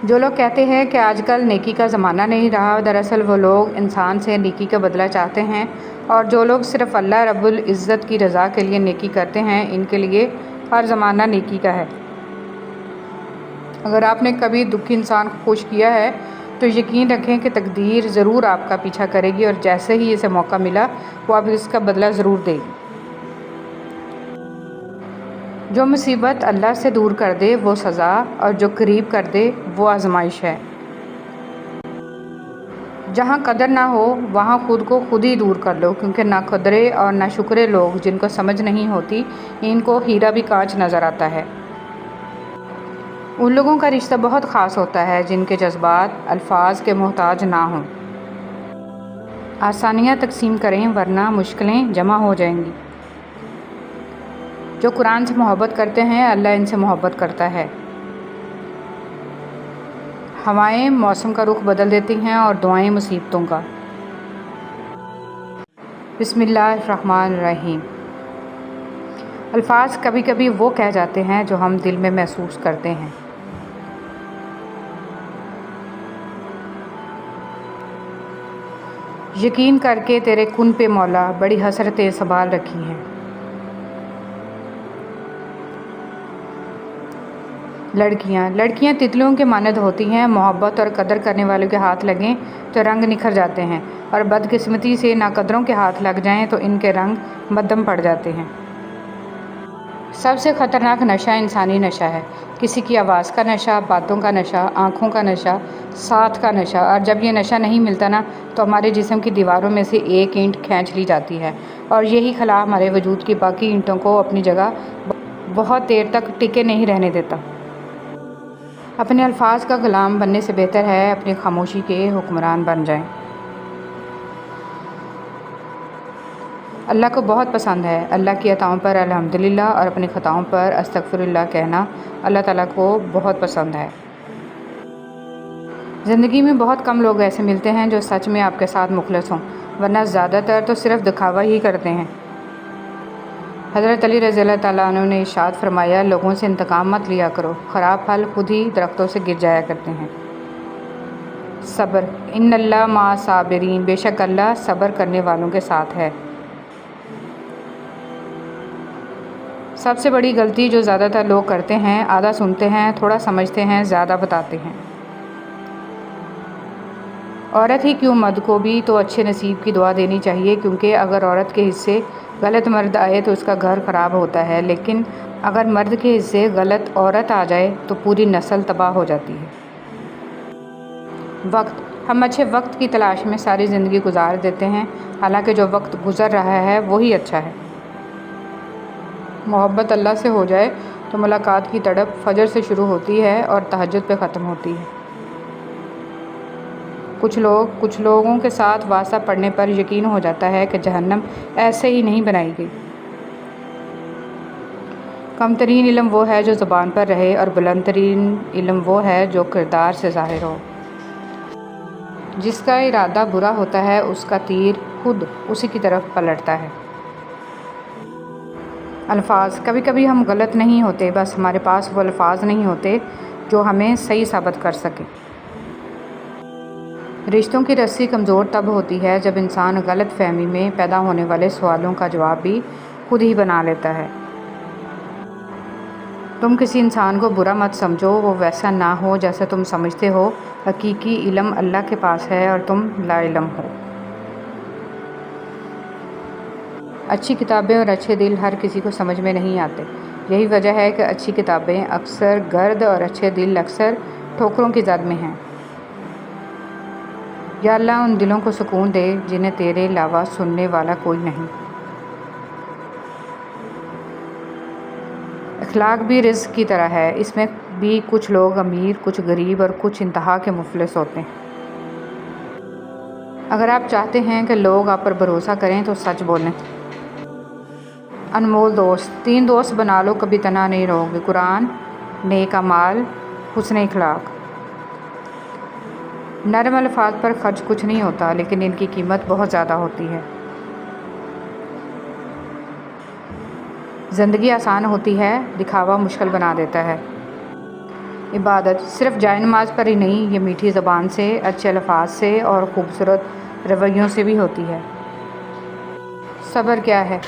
جو لوگ کہتے ہیں کہ آج کل نیکی کا زمانہ نہیں رہا، دراصل وہ لوگ انسان سے نیکی کا بدلہ چاہتے ہیں، اور جو لوگ صرف اللہ رب العزت کی رضا کے لیے نیکی کرتے ہیں ان کے لیے ہر زمانہ نیکی کا ہے۔ اگر آپ نے کبھی دکھی انسان کو خوش کیا ہے تو یقین رکھیں کہ تقدیر ضرور آپ کا پیچھا کرے گی، اور جیسے ہی اسے موقع ملا وہ آپ اس کا بدلہ ضرور دے گی۔ جو مصیبت اللہ سے دور کر دے وہ سزا، اور جو قریب کر دے وہ آزمائش ہے۔ جہاں قدر نہ ہو وہاں خود کو خود ہی دور کر لو، کیونکہ نہ قدرے اور نہ شکرے لوگ جن کو سمجھ نہیں ہوتی ان کو ہیرا بھی کانچ نظر آتا ہے۔ ان لوگوں کا رشتہ بہت خاص ہوتا ہے جن کے جذبات الفاظ کے محتاج نہ ہوں۔ آسانیاں تقسیم کریں ورنہ مشکلیں جمع ہو جائیں گی۔ جو قرآن سے محبت کرتے ہیں اللہ ان سے محبت کرتا ہے۔ ہوائیں موسم کا رخ بدل دیتی ہیں اور دعائیں مصیبتوں کا۔ بسم اللہ الرحمن الرحیم۔ الفاظ کبھی کبھی وہ کہہ جاتے ہیں جو ہم دل میں محسوس کرتے ہیں۔ یقین کر کے تیرے کن پہ مولا بڑی حسرتیں سنبھال رکھی ہیں۔ لڑکیاں تتلیوں کے مانند ہوتی ہیں، محبت اور قدر کرنے والوں کے ہاتھ لگیں تو رنگ نکھر جاتے ہیں، اور بدقسمتی سے ناقدروں کے ہاتھ لگ جائیں تو ان کے رنگ مدھم پڑ جاتے ہیں۔ سب سے خطرناک نشہ انسانی نشہ ہے، کسی کی آواز کا نشہ، باتوں کا نشہ، آنکھوں کا نشہ، ساتھ کا نشہ، اور جب یہ نشہ نہیں ملتا نا تو ہمارے جسم کی دیواروں میں سے ایک اینٹ کھینچ لی جاتی ہے، اور یہی خلا ہمارے وجود کی باقی اینٹوں کو اپنی جگہ بہت دیر تک ٹکے نہیں رہنے دیتا۔ اپنے الفاظ کا غلام بننے سے بہتر ہے اپنی خاموشی کے حکمران بن جائیں۔ اللہ کو بہت پسند ہے اللہ کی عطاؤں پر الحمدللہ اور اپنی خطاؤں پر استغفر اللہ کہنا اللہ تعالیٰ کو بہت پسند ہے۔ زندگی میں بہت کم لوگ ایسے ملتے ہیں جو سچ میں آپ کے ساتھ مخلص ہوں، ورنہ زیادہ تر تو صرف دکھاوا ہی کرتے ہیں۔ حضرت علی رضی اللہ تعالیٰ عنہ نے ارشاد فرمایا، لوگوں سے انتقام مت لیا کرو، خراب پھل خود ہی درختوں سے گر جایا کرتے ہیں۔ صبر، ان اللہ مع صابرین، بے شک اللہ صبر کرنے والوں کے ساتھ ہے۔ سب سے بڑی غلطی جو زیادہ تر لوگ کرتے ہیں، آدھا سنتے ہیں، تھوڑا سمجھتے ہیں، زیادہ بتاتے ہیں۔ عورت ہی کیوں، مرد کو بھی تو اچھے نصیب کی دعا دینی چاہیے، کیونکہ اگر عورت کے حصے غلط مرد آئے تو اس کا گھر خراب ہوتا ہے، لیکن اگر مرد کے حصے غلط عورت آ جائے تو پوری نسل تباہ ہو جاتی ہے۔ وقت، ہم اچھے وقت کی تلاش میں ساری زندگی گزار دیتے ہیں، حالانکہ جو وقت گزر رہا ہے وہی اچھا ہے۔ محبت اللہ سے ہو جائے تو ملاقات کی تڑپ فجر سے شروع ہوتی ہے اور تہجد پہ ختم ہوتی ہے۔ کچھ لوگوں کے ساتھ واسطہ پڑنے پر یقین ہو جاتا ہے کہ جہنم ایسے ہی نہیں بنائی گئی۔ کم ترین علم وہ ہے جو زبان پر رہے، اور بلند ترین علم وہ ہے جو کردار سے ظاہر ہو۔ جس کا ارادہ برا ہوتا ہے اس کا تیر خود اسی کی طرف پلٹتا ہے۔ الفاظ، کبھی کبھی ہم غلط نہیں ہوتے، بس ہمارے پاس وہ الفاظ نہیں ہوتے جو ہمیں صحیح ثابت کر سکیں۔ رشتوں کی رسی کمزور تب ہوتی ہے جب انسان غلط فہمی میں پیدا ہونے والے سوالوں کا جواب بھی خود ہی بنا لیتا ہے۔ تم کسی انسان کو برا مت سمجھو، وہ ویسا نہ ہو جیسا تم سمجھتے ہو، حقیقی علم اللہ کے پاس ہے اور تم لا علم ہو۔ اچھی کتابیں اور اچھے دل ہر کسی کو سمجھ میں نہیں آتے، یہی وجہ ہے کہ اچھی کتابیں اکثر گرد اور اچھے دل اکثر ٹھوکروں کی زد میں ہیں۔ یا اللہ ان دلوں کو سکون دے جنہیں تیرے علاوہ سننے والا کوئی نہیں۔ اخلاق بھی رزق کی طرح ہے، اس میں بھی کچھ لوگ امیر، کچھ غریب اور کچھ انتہا کے مفلس ہوتے ہیں۔ اگر آپ چاہتے ہیں کہ لوگ آپ پر بھروسہ کریں تو سچ بولیں۔ انمول دوست، 3 دوست بنا لو، کبھی تنہا نہیں رہو گے: قرآن، نیک اعمال، حسن اخلاق۔ نرم الفاظ پر خرچ کچھ نہیں ہوتا، لیکن ان کی قیمت بہت زیادہ ہوتی ہے۔ زندگی آسان ہوتی ہے، دکھاوا مشکل بنا دیتا ہے۔ عبادت صرف جائے نماز پر ہی نہیں، یہ میٹھی زبان سے، اچھے الفاظ سے اور خوبصورت رویوں سے بھی ہوتی ہے۔ صبر کیا ہے؟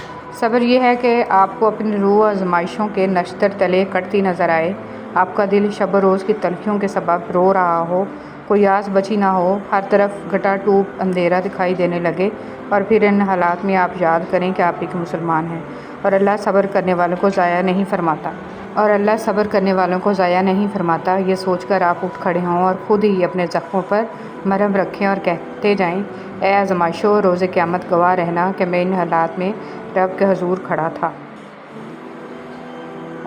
صبر یہ ہے کہ آپ کو اپنی روح آزمائشوں کے نشتر تلے کٹتی نظر آئے، آپ کا دل شب و روز کی تلخیوں کے سبب رو رہا ہو، کوئی آس بچی نہ ہو، ہر طرف گھٹا ٹوپ اندھیرا دکھائی دینے لگے، اور پھر ان حالات میں آپ یاد کریں کہ آپ ایک مسلمان ہیں، اور اللہ صبر کرنے والوں کو ضائع نہیں فرماتا۔ یہ سوچ کر آپ اٹھ کھڑے ہوں اور خود ہی اپنے زخموں پر مرہم رکھیں اور کہتے جائیں: اے آزمائشوں، روز قیامت گواہ رہنا کہ میں ان حالات میں رب کے حضور کھڑا تھا۔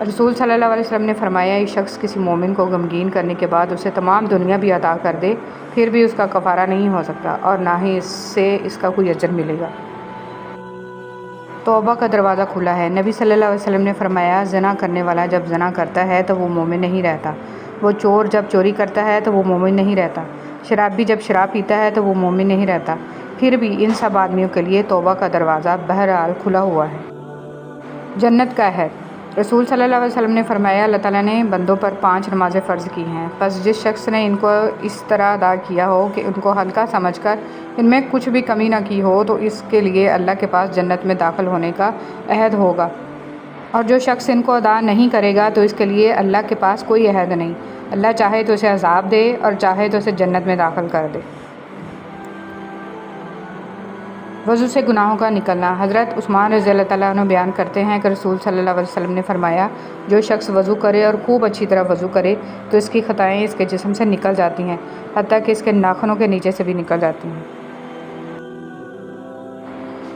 رسول صلی اللہ علیہ وسلم نے فرمایا، ایک شخص کسی مومن کو غمگین کرنے کے بعد اسے تمام دنیا بھی عطا کر دے، پھر بھی اس کا کفارہ نہیں ہو سکتا، اور نہ ہی اس سے اس کا کوئی اجر ملے گا۔ توبہ کا دروازہ کھلا ہے۔ نبی صلی اللہ علیہ وسلم نے فرمایا، زنا کرنے والا جب زنا کرتا ہے تو وہ مومن نہیں رہتا، وہ چور جب چوری کرتا ہے تو وہ مومن نہیں رہتا، شرابی جب شراب پیتا ہے تو وہ مومن نہیں رہتا۔ پھر بھی ان سب آدمیوں کے لیے توبہ کا دروازہ بہرحال کھلا ہوا ہے۔ جنت کا عہد۔ رسول صلی اللہ علیہ وسلم نے فرمایا، اللہ تعالیٰ نے بندوں پر 5 نمازیں فرض کی ہیں، پس جس شخص نے ان کو اس طرح ادا کیا ہو کہ ان کو ہلکا سمجھ کر ان میں کچھ بھی کمی نہ کی ہو تو اس کے لیے اللہ کے پاس جنت میں داخل ہونے کا عہد ہوگا، اور جو شخص ان کو ادا نہیں کرے گا تو اس کے لیے اللہ کے پاس کوئی عہد نہیں۔ اللہ چاہے تو اسے عذاب دے اور چاہے تو اسے جنت میں داخل کر دے۔ وضو سے گناہوں کا نکلنا۔ حضرت عثمان رضی اللہ تعالیٰ عنہ بیان کرتے ہیں کہ رسول صلی اللہ علیہ وسلم نے فرمایا، جو شخص وضو کرے اور خوب اچھی طرح وضو کرے تو اس کی خطائیں اس کے جسم سے نکل جاتی ہیں، حتیٰ کہ اس کے ناخنوں کے نیچے سے بھی نکل جاتی ہیں۔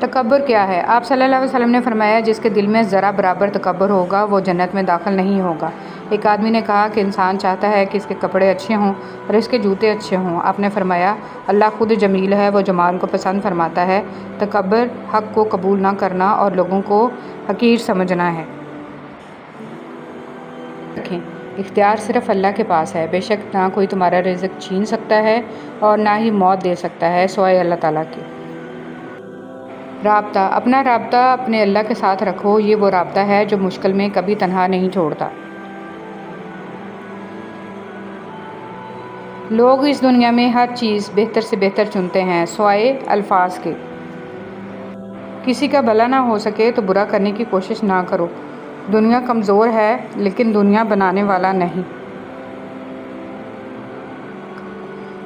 تکبر کیا ہے؟ آپ صلی اللہ علیہ وسلم نے فرمایا، جس کے دل میں ذرا برابر تکبر ہوگا وہ جنت میں داخل نہیں ہوگا۔ ایک آدمی نے کہا کہ انسان چاہتا ہے کہ اس کے کپڑے اچھے ہوں اور اس کے جوتے اچھے ہوں۔ آپ نے فرمایا، اللہ خود جمیل ہے، وہ جمال کو پسند فرماتا ہے۔ تکبر حق کو قبول نہ کرنا اور لوگوں کو حقیر سمجھنا ہے۔ اختیار صرف اللہ کے پاس ہے، بے شک نہ کوئی تمہارا رزق چھین سکتا ہے اور نہ ہی موت دے سکتا ہے سوائے اللہ تعالیٰ کے۔ رابطہ۔ اپنا رابطہ اپنے اللہ کے ساتھ رکھو، یہ وہ رابطہ ہے جو مشکل میں کبھی تنہا نہیں چھوڑتا۔ لوگ اس دنیا میں ہر چیز بہتر سے بہتر چنتے ہیں سوائے الفاظ کے۔ کسی کا بھلا نہ ہو سکے تو برا کرنے کی کوشش نہ کرو۔ دنیا کمزور ہے لیکن دنیا بنانے والا نہیں۔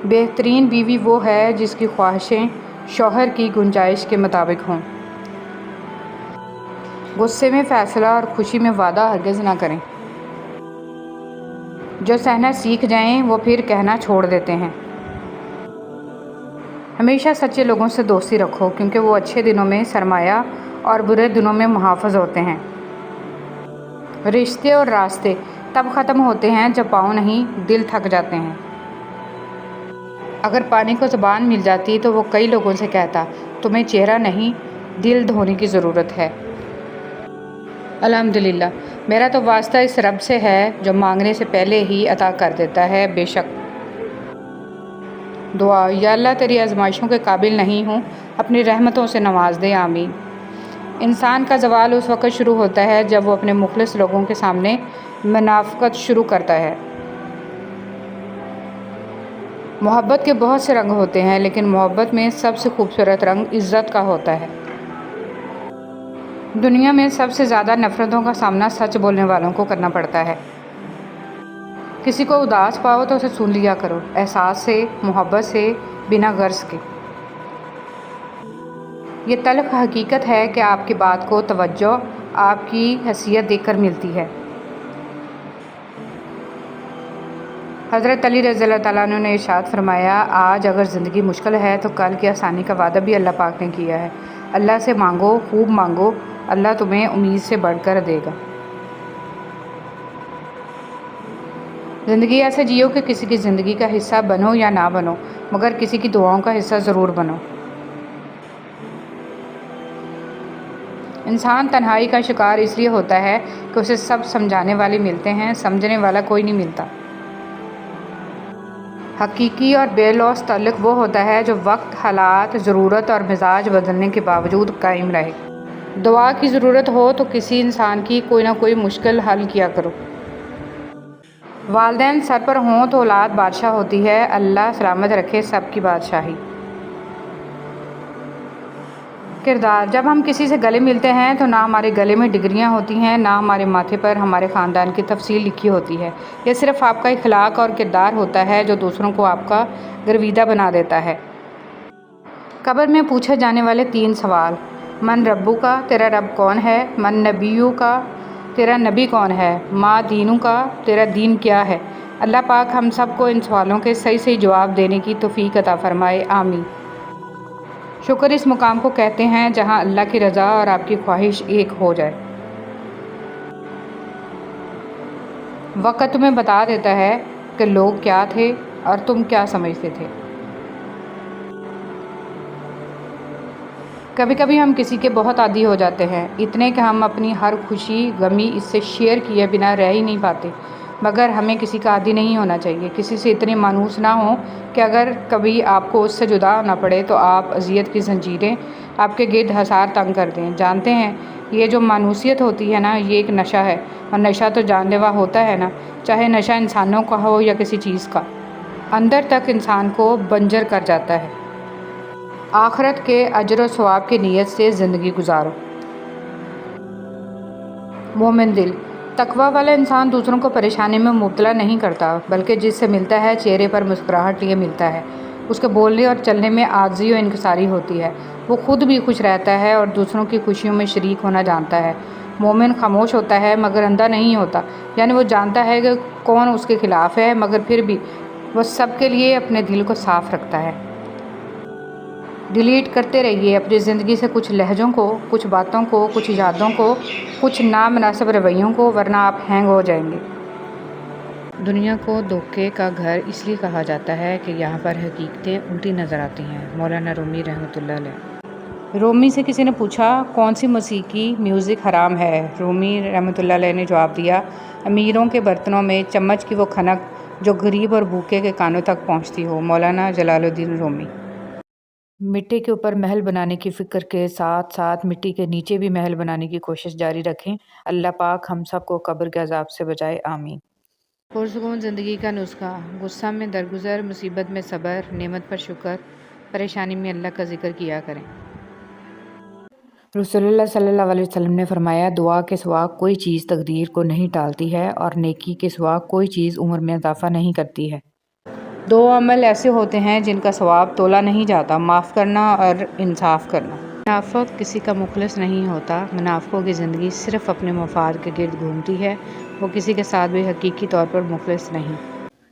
بہترین بیوی وہ ہے جس کی خواہشیں شوہر کی گنجائش کے مطابق ہوں۔ غصے میں فیصلہ اور خوشی میں وعدہ ہرگز نہ کریں۔ جو سہنا سیکھ جائیں وہ پھر کہنا چھوڑ دیتے ہیں۔ ہمیشہ سچے لوگوں سے دوستی رکھو کیونکہ وہ اچھے دنوں میں سرمایہ اور برے دنوں میں محافظ ہوتے ہیں۔ رشتے اور راستے تب ختم ہوتے ہیں جب پاؤں نہیں دل تھک جاتے ہیں۔ اگر پانی کو زبان مل جاتی تو وہ کئی لوگوں سے کہتا، تمہیں چہرہ نہیں دل دھونے کی ضرورت ہے۔ الحمدللہ، میرا تو واسطہ اس رب سے ہے جو مانگنے سے پہلے ہی عطا کر دیتا ہے، بے شک۔ دعا۔ یا اللہ، تیری آزمائشوں کے قابل نہیں ہوں، اپنی رحمتوں سے نواز دے، آمین۔ انسان کا زوال اس وقت شروع ہوتا ہے جب وہ اپنے مخلص لوگوں کے سامنے منافقت شروع کرتا ہے۔ محبت کے بہت سے رنگ ہوتے ہیں لیکن محبت میں سب سے خوبصورت رنگ عزت کا ہوتا ہے۔ دنیا میں سب سے زیادہ نفرتوں کا سامنا سچ بولنے والوں کو کرنا پڑتا ہے۔ کسی کو اداس پاؤ تو اسے سن لیا کرو، احساس سے، محبت سے، بنا غرض کے۔ یہ تلخ حقیقت ہے کہ آپ کی بات کو توجہ آپ کی حیثیت دیکھ کر ملتی ہے۔ حضرت علی رضی اللہ تعالیٰ عنہ نے ارشاد فرمایا، آج اگر زندگی مشکل ہے تو کل کی آسانی کا وعدہ بھی اللہ پاک نے کیا ہے۔ اللہ سے مانگو، خوب مانگو، اللہ تمہیں امید سے بڑھ کر دے گا۔ زندگی ایسے جیو کہ کسی کی زندگی کا حصہ بنو یا نہ بنو، مگر کسی کی دعاؤں کا حصہ ضرور بنو۔ انسان تنہائی کا شکار اس لیے ہوتا ہے کہ اسے سب سمجھانے والے ملتے ہیں، سمجھنے والا کوئی نہیں ملتا۔ حقیقی اور بے لوث تعلق وہ ہوتا ہے جو وقت، حالات، ضرورت اور مزاج بدلنے کے باوجود قائم رہے۔ دعا کی ضرورت ہو تو کسی انسان کی کوئی نہ کوئی مشکل حل کیا کرو۔ والدین سر پر ہوں تو اولاد بادشاہ ہوتی ہے، اللہ سلامت رکھے سب کی بادشاہی۔ کردار۔ جب ہم کسی سے گلے ملتے ہیں تو نہ ہمارے گلے میں ڈگریاں ہوتی ہیں، نہ ہمارے ماتھے پر ہمارے خاندان کی تفصیل لکھی ہوتی ہے۔ یہ صرف آپ کا اخلاق اور کردار ہوتا ہے جو دوسروں کو آپ کا گرویدہ بنا دیتا ہے۔ قبر میں پوچھے جانے والے 3 سوال: من ربو کا، تیرا رب کون ہے؟ من نبیو کا، تیرا نبی کون ہے؟ ما دینو کا، تیرا دین کیا ہے؟ اللہ پاک ہم سب کو ان سوالوں کے صحیح جواب دینے کی توفیق عطا فرمائے، آمین۔ شکر اس مقام کو کہتے ہیں جہاں اللہ کی رضا اور آپ کی خواہش ایک ہو جائے۔ وقت تمہیں بتا دیتا ہے کہ لوگ کیا تھے اور تم کیا سمجھتے تھے۔ کبھی کبھی ہم کسی کے بہت عادی ہو جاتے ہیں، اتنے کہ ہم اپنی ہر خوشی غمی اس سے شیئر کیے بنا رہ ہی نہیں پاتے۔ مگر ہمیں کسی کا عادی نہیں ہونا چاہیے، کسی سے اتنے مانوس نہ ہوں کہ اگر کبھی آپ کو اس سے جدا ہونا پڑے تو آپ اذیت کی زنجیریں آپ کے گرد حصار تنگ کر دیں۔ جانتے ہیں یہ جو مانوسیت ہوتی ہے نا، یہ ایک نشہ ہے، اور نشہ تو جان لیوا ہوتا ہے نا، چاہے نشہ انسانوں کا ہو یا کسی چیز کا، اندر تک انسان کو بنجر کر جاتا ہے۔ آخرت کے اجر و ثواب کی نیت سے زندگی گزارو۔ مومن دل، تقویٰ والا انسان دوسروں کو پریشانی میں مبتلا نہیں کرتا، بلکہ جس سے ملتا ہے چہرے پر مسکراہٹ لیے ملتا ہے۔ اس کے بولنے اور چلنے میں عاجزی و انکساری ہوتی ہے، وہ خود بھی خوش رہتا ہے اور دوسروں کی خوشیوں میں شریک ہونا جانتا ہے۔ مومن خاموش ہوتا ہے مگر اندھا نہیں ہوتا، یعنی وہ جانتا ہے کہ کون اس کے خلاف ہے، مگر پھر بھی وہ سب کے لیے اپنے دل کو صاف رکھتا ہے۔ ڈیلیٹ کرتے رہیے اپنی زندگی سے کچھ لہجوں کو، کچھ باتوں کو، کچھ یادوں کو، کچھ نامناسب رویوں کو، ورنہ آپ ہینگ ہو جائیں گے۔ دنیا کو دھوکے کا گھر اس لیے کہا جاتا ہے کہ یہاں پر حقیقتیں الٹی نظر آتی ہیں۔ مولانا رومی رحمۃ اللہ علیہ۔ رومی سے کسی نے پوچھا کون سی موسیقی میوزک حرام ہے؟ رومی رحمۃ اللہ علیہ نے جواب دیا، امیروں کے برتنوں میں چمچ کی وہ کھنک جو غریب اور بھوکے کے کانوں تک پہنچتی ہو۔ مولانا جلال الدین رومی۔ مٹی کے اوپر محل بنانے کی فکر کے ساتھ ساتھ مٹی کے نیچے بھی محل بنانے کی کوشش جاری رکھیں۔ اللہ پاک ہم سب کو قبر کے عذاب سے بچائے، آمین۔ پرسکون زندگی کا نسخہ: غصہ میں درگزر، مصیبت میں صبر، نعمت پر شکر، پریشانی میں اللہ کا ذکر کیا کریں۔ رسول اللہ صلی اللہ علیہ وسلم نے فرمایا، دعا کے سوا کوئی چیز تقدیر کو نہیں ٹالتی ہے، اور نیکی کے سوا کوئی چیز عمر میں اضافہ نہیں کرتی ہے۔ دو عمل ایسے ہوتے ہیں جن کا ثواب تولا نہیں جاتا، معاف کرنا اور انصاف کرنا۔ منافق کسی کا مخلص نہیں ہوتا، منافقوں کی زندگی صرف اپنے مفاد کے گرد گھومتی ہے، وہ کسی کے ساتھ بھی حقیقی طور پر مخلص نہیں۔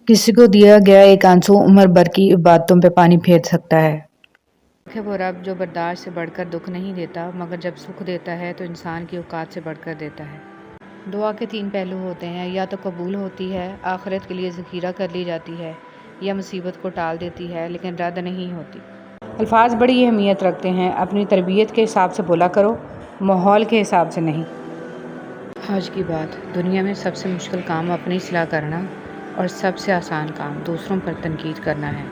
کسی کو دیا گیا ایک آنسو عمر بھر کی عبادتوں پہ پانی پھیر سکتا ہے۔ وہ رب جو برداشت سے بڑھ کر دکھ نہیں دیتا، مگر جب سکھ دیتا ہے تو انسان کی اوقات سے بڑھ کر دیتا ہے۔ دعا کے تین پہلو ہوتے ہیں، یا تو قبول ہوتی ہے، آخرت کے لیے ذخیرہ کر لی جاتی ہے، یا مصیبت کو ٹال دیتی ہے لیکن رد نہیں ہوتی۔ الفاظ بڑی اہمیت رکھتے ہیں، اپنی تربیت کے حساب سے بولا کرو، ماحول کے حساب سے نہیں۔ آج کی بات: دنیا میں سب سے مشکل کام اپنی اصلاح کرنا، اور سب سے آسان کام دوسروں پر تنقید کرنا ہے۔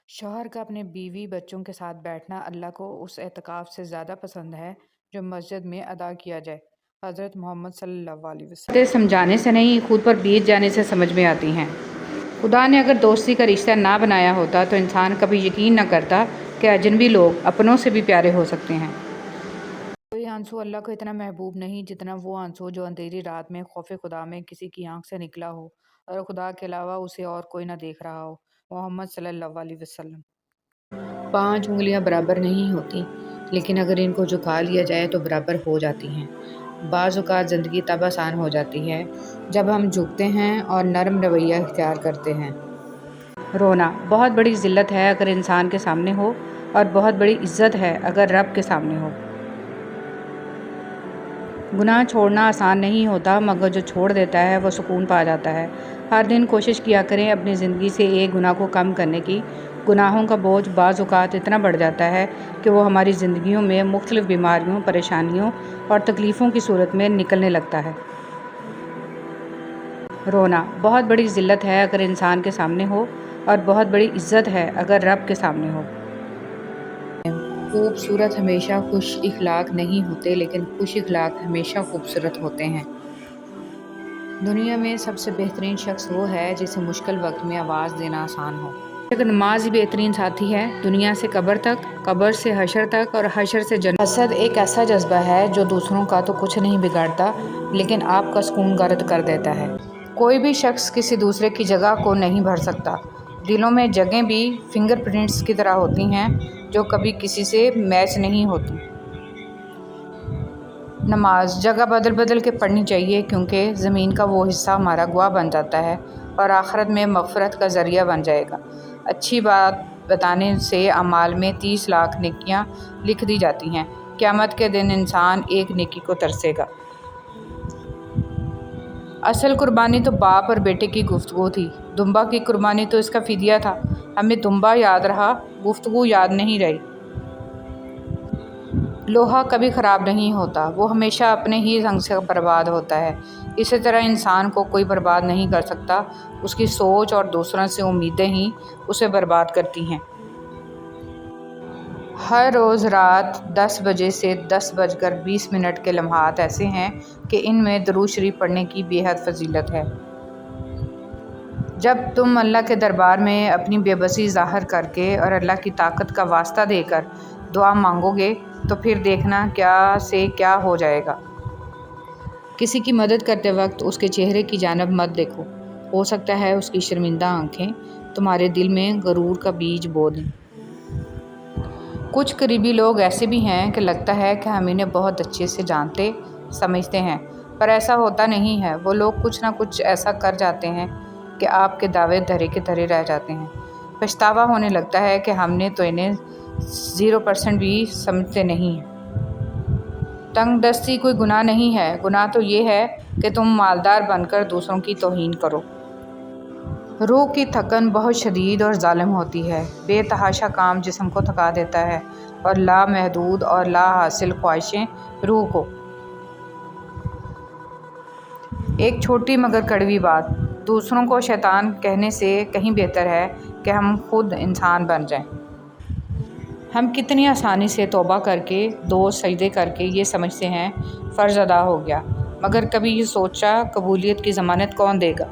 شوہر کا اپنے بیوی بچوں کے ساتھ بیٹھنا اللہ کو اس اعتکاف سے زیادہ پسند ہے جو مسجد میں ادا کیا جائے۔ حضرت محمد صلی اللہ علیہ وسلم۔ باتیں سمجھانے سے نہیں، خود پر بیت جانے سے سمجھ میں آتی ہیں۔ خدا نے اگر دوستی کا رشتہ نہ بنایا ہوتا تو انسان کبھی یقین نہ کرتا کہ اجنبی لوگ اپنوں سے بھی پیارے ہو سکتے ہیں۔ کوئی آنسو اللہ کو اتنا محبوب نہیں جتنا وہ آنسو جو اندھیری رات میں خوف خدا میں کسی کی آنکھ سے نکلا ہو، اور خدا کے علاوہ اسے اور کوئی نہ دیکھ رہا ہو۔ محمد صلی اللہ علیہ وسلم۔ 5 انگلیاں برابر نہیں ہوتی، لیکن اگر ان کو جھکا لیا جائے تو برابر ہو جاتی ہیں۔ بعض اوقات زندگی تب آسان ہو جاتی ہے جب ہم جھکتے ہیں اور نرم رویہ اختیار کرتے ہیں۔ رونا بہت بڑی ذلت ہے اگر انسان کے سامنے ہو، اور بہت بڑی عزت ہے اگر رب کے سامنے ہو۔ گناہ چھوڑنا آسان نہیں ہوتا، مگر جو چھوڑ دیتا ہے وہ سکون پا جاتا ہے۔ ہر دن کوشش کیا کریں اپنی زندگی سے ایک گناہ کو کم کرنے کی۔ گناہوں کا بوجھ بعض اوقات اتنا بڑھ جاتا ہے کہ وہ ہماری زندگیوں میں مختلف بیماریوں، پریشانیوں اور تکلیفوں کی صورت میں نکلنے لگتا ہے۔ رونا بہت بڑی ذلت ہے اگر انسان کے سامنے ہو، اور بہت بڑی عزت ہے اگر رب کے سامنے ہو۔ خوبصورت ہمیشہ خوش اخلاق نہیں ہوتے، لیکن خوش اخلاق ہمیشہ خوبصورت ہوتے ہیں۔ دنیا میں سب سے بہترین شخص وہ ہے جسے مشکل وقت میں آواز دینا آسان ہو۔ ایک نماز ہی بہترین ساتھی ہے، دنیا سے قبر تک، قبر سے حشر تک، اور حشر سے جنت۔ حسد ایک ایسا جذبہ ہے جو دوسروں کا تو کچھ نہیں بگاڑتا، لیکن آپ کا سکون گرد کر دیتا ہے۔ کوئی بھی شخص کسی دوسرے کی جگہ کو نہیں بھر سکتا۔ دلوں میں جگہیں بھی فنگر پرنٹس کی طرح ہوتی ہیں جو کبھی کسی سے میچ نہیں ہوتی۔ نماز جگہ بدل بدل کے پڑھنی چاہیے، کیونکہ زمین کا وہ حصہ ہمارا گواہ بن جاتا ہے اور آخرت میں مغفرت کا ذریعہ بن جائے گا۔ اچھی بات بتانے سے اعمال میں 30 لاکھ نیکیاں لکھ دی جاتی ہیں۔ قیامت کے دن انسان ایک نیکی کو ترسے گا۔ اصل قربانی تو باپ اور بیٹے کی گفتگو تھی، دمبا کی قربانی تو اس کا فدیہ تھا۔ ہمیں دمبا یاد رہا، گفتگو یاد نہیں رہی۔ لوہا کبھی خراب نہیں ہوتا، وہ ہمیشہ اپنے ہی رنگ سے برباد ہوتا ہے۔ اسی طرح انسان کو کوئی برباد نہیں کر سکتا، اس کی سوچ اور دوسروں سے امیدیں ہی اسے برباد کرتی ہیں۔ ہر روز رات 10 بجے سے 10:20 کے لمحات ایسے ہیں کہ ان میں درود شریف پڑھنے کی بے حد فضیلت ہے۔ جب تم اللہ کے دربار میں اپنی بے بسی ظاہر کر کے اور اللہ کی طاقت کا واسطہ دے کر دعا مانگو گے تو پھر دیکھنا کیا سے کیا ہو جائے گا۔ کسی کی مدد کرتے وقت اس کے چہرے کی جانب مت دیکھو، ہو سکتا ہے اس کی شرمندہ آنکھیں تمہارے دل میں غرور کا بیج بو دیں۔ کچھ قریبی لوگ ایسے بھی ہیں کہ لگتا ہے کہ ہم انہیں بہت اچھے سے جانتے سمجھتے ہیں، پر ایسا ہوتا نہیں ہے۔ وہ لوگ کچھ نہ کچھ ایسا کر جاتے ہیں کہ آپ کے دعوے دھرے کے دھرے رہ جاتے ہیں۔ پچھتاوا ہونے لگتا ہے کہ ہم نے تو انہیں 0% بھی سمجھتے نہیں ہیں۔ تنگ دستی کوئی گناہ نہیں ہے، گناہ تو یہ ہے کہ تم مالدار بن کر دوسروں کی توہین کرو۔ روح کی تھکن بہت شدید اور ظالم ہوتی ہے۔ بے تحاشا کام جسم کو تھکا دیتا ہے اور لامحدود اور لا حاصل خواہشیں روح کو۔ ایک چھوٹی مگر کڑوی بات، دوسروں کو شیطان کہنے سے کہیں بہتر ہے کہ ہم خود انسان بن جائیں۔ ہم کتنی آسانی سے توبہ کر کے 2 سجدے کر کے یہ سمجھتے ہیں فرض ادا ہو گیا، مگر کبھی یہ سوچا قبولیت کی ضمانت کون دے گا؟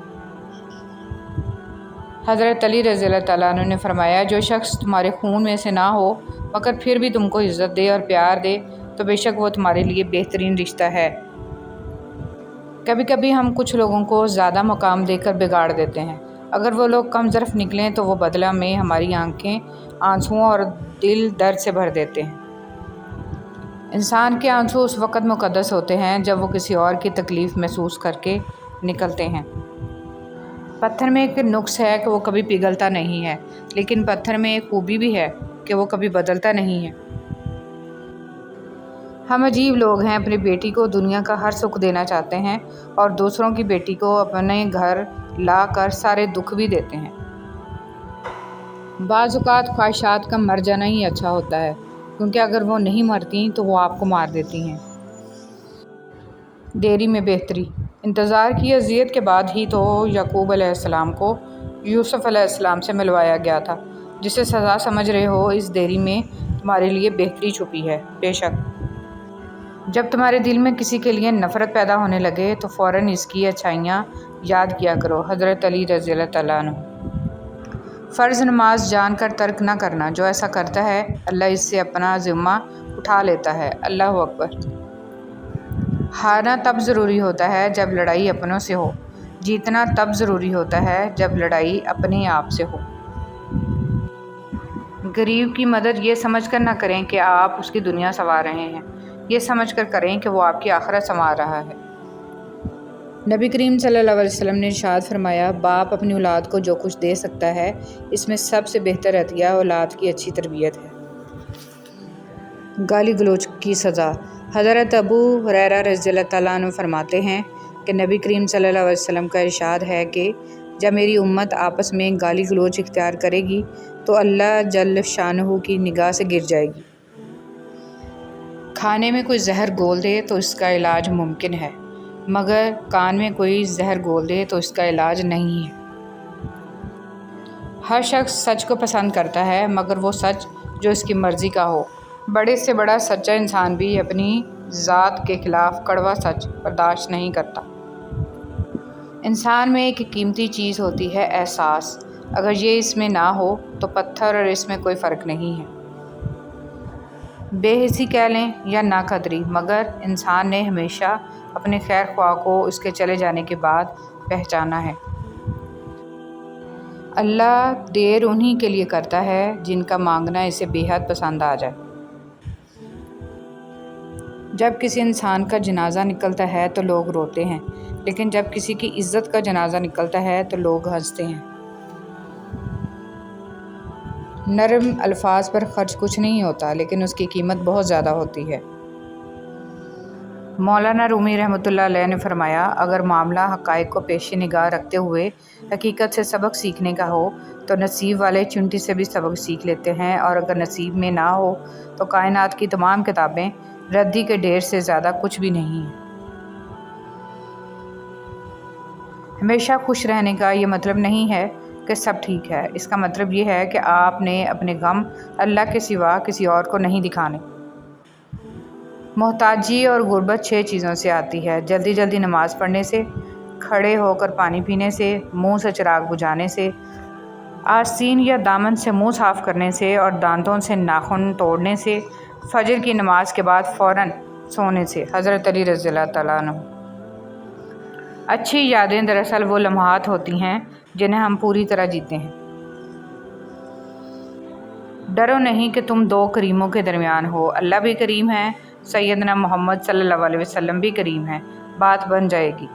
حضرت علی رضی اللہ تعالیٰ عنہ نے فرمایا، جو شخص تمہارے خون میں سے نہ ہو مگر پھر بھی تم کو عزت دے اور پیار دے تو بے شک وہ تمہارے لیے بہترین رشتہ ہے۔ کبھی کبھی ہم کچھ لوگوں کو زیادہ مقام دے کر بگاڑ دیتے ہیں۔ اگر وہ لوگ کم ظرف نکلیں تو وہ بدلہ میں ہماری آنکھیں آنسوؤں اور دل درد سے بھر دیتے ہیں۔ انسان کے آنسو اس وقت مقدس ہوتے ہیں جب وہ کسی اور کی تکلیف محسوس کر کے نکلتے ہیں۔ پتھر میں ایک نقص ہے کہ وہ کبھی پگھلتا نہیں ہے، لیکن پتھر میں ایک خوبی بھی ہے کہ وہ کبھی بدلتا نہیں ہے۔ ہم عجیب لوگ ہیں، اپنی بیٹی کو دنیا کا ہر سکھ دینا چاہتے ہیں اور دوسروں کی بیٹی کو اپنے گھر لا کر سارے دکھ بھی دیتے ہیں۔ بعض اوقات خواہشات کا مر جانا ہی اچھا ہوتا ہے، کیونکہ اگر وہ نہیں مرتی تو وہ آپ کو مار دیتی ہیں۔ دیری میں بہتری، انتظار کی اذیت کے بعد ہی تو یعقوب علیہ السلام کو یوسف علیہ السلام سے ملوایا گیا تھا۔ جسے سزا سمجھ رہے ہو، اس دیری میں تمہارے لیے بہتری چھپی ہے۔ بے شک جب تمہارے دل میں کسی کے لیے نفرت پیدا ہونے لگے تو فوراً اس کی اچھائیاں یاد کیا کرو۔ حضرت علی رضی اللہ تعالیٰ عنہ۔ فرض نماز جان کر ترک نہ کرنا، جو ایسا کرتا ہے اللہ اس سے اپنا ذمہ اٹھا لیتا ہے۔ اللہ اکبر۔ ہارنا تب ضروری ہوتا ہے جب لڑائی اپنوں سے ہو، جیتنا تب ضروری ہوتا ہے جب لڑائی اپنے آپ سے ہو۔ غریب کی مدد یہ سمجھ کر نہ کریں کہ آپ اس کی دنیا سنوار رہے ہیں، یہ سمجھ کر کریں کہ وہ آپ کی آخرت سنوار رہا ہے۔ نبی کریم صلی اللہ علیہ وسلم نے ارشاد فرمایا، باپ اپنی اولاد کو جو کچھ دے سکتا ہے اس میں سب سے بہتر عطیہ اولاد کی اچھی تربیت ہے۔ گالی گلوچ کی سزا۔ حضرت ابو ہریرہ رضی اللہ تعالیٰ عنہ فرماتے ہیں کہ نبی کریم صلی اللہ علیہ وسلم کا ارشاد ہے کہ جب میری امت آپس میں گالی گلوچ اختیار کرے گی تو اللہ جل شانہ کی نگاہ سے گر جائے گی۔ کھانے میں کوئی زہر گھول دے تو اس کا علاج ممکن ہے، مگر کان میں کوئی زہر گھول دے تو اس کا علاج نہیں ہے۔ ہر شخص سچ کو پسند کرتا ہے، مگر وہ سچ جو اس کی مرضی کا ہو۔ بڑے سے بڑا سچا انسان بھی اپنی ذات کے خلاف کڑوا سچ برداشت نہیں کرتا۔ انسان میں ایک قیمتی چیز ہوتی ہے، احساس۔ اگر یہ اس میں نہ ہو تو پتھر اور اس میں کوئی فرق نہیں ہے۔ بے حسی کہہ لیں یا نا قدری، مگر انسان نے ہمیشہ اپنے خیر خواہ کو اس کے چلے جانے کے بعد پہچانا ہے۔ اللہ دیر انہی کے لیے کرتا ہے جن کا مانگنا اسے بے حد پسند آ جائے۔ جب کسی انسان کا جنازہ نکلتا ہے تو لوگ روتے ہیں، لیکن جب کسی کی عزت کا جنازہ نکلتا ہے تو لوگ ہنستے ہیں۔ نرم الفاظ پر خرچ کچھ نہیں ہوتا، لیکن اس کی قیمت بہت زیادہ ہوتی ہے۔ مولانا رومی رحمۃ اللہ علیہ نے فرمایا، اگر معاملہ حقائق کو پیش نگاہ رکھتے ہوئے حقیقت سے سبق سیکھنے کا ہو تو نصیب والے چونٹی سے بھی سبق سیکھ لیتے ہیں، اور اگر نصیب میں نہ ہو تو کائنات کی تمام کتابیں ردی کے ڈھیر سے زیادہ کچھ بھی نہیں ہیں۔ ہمیشہ خوش رہنے کا یہ مطلب نہیں ہے کہ سب ٹھیک ہے، اس کا مطلب یہ ہے کہ آپ نے اپنے غم اللہ کے سوا کسی اور کو نہیں دکھانے۔ محتاجی اور غربت 6 چیزوں سے آتی ہے: جلدی جلدی نماز پڑھنے سے، کھڑے ہو کر پانی پینے سے، منہ سے چراغ بجھانے سے، آستین یا دامن سے منہ صاف کرنے سے اور دانتوں سے ناخن توڑنے سے، فجر کی نماز کے بعد فوراً سونے سے۔ حضرت علی رضی اللہ تعالیٰ عنہ۔ اچھی یادیں دراصل وہ لمحات ہوتی ہیں جنہیں ہم پوری طرح جیتے ہیں۔ ڈرو نہیں کہ تم 2 کریموں کے درمیان ہو، اللہ بھی کریم ہے، سیدنا محمد صلی اللہ علیہ وسلم بھی کریم ہے، بات بن جائے گی۔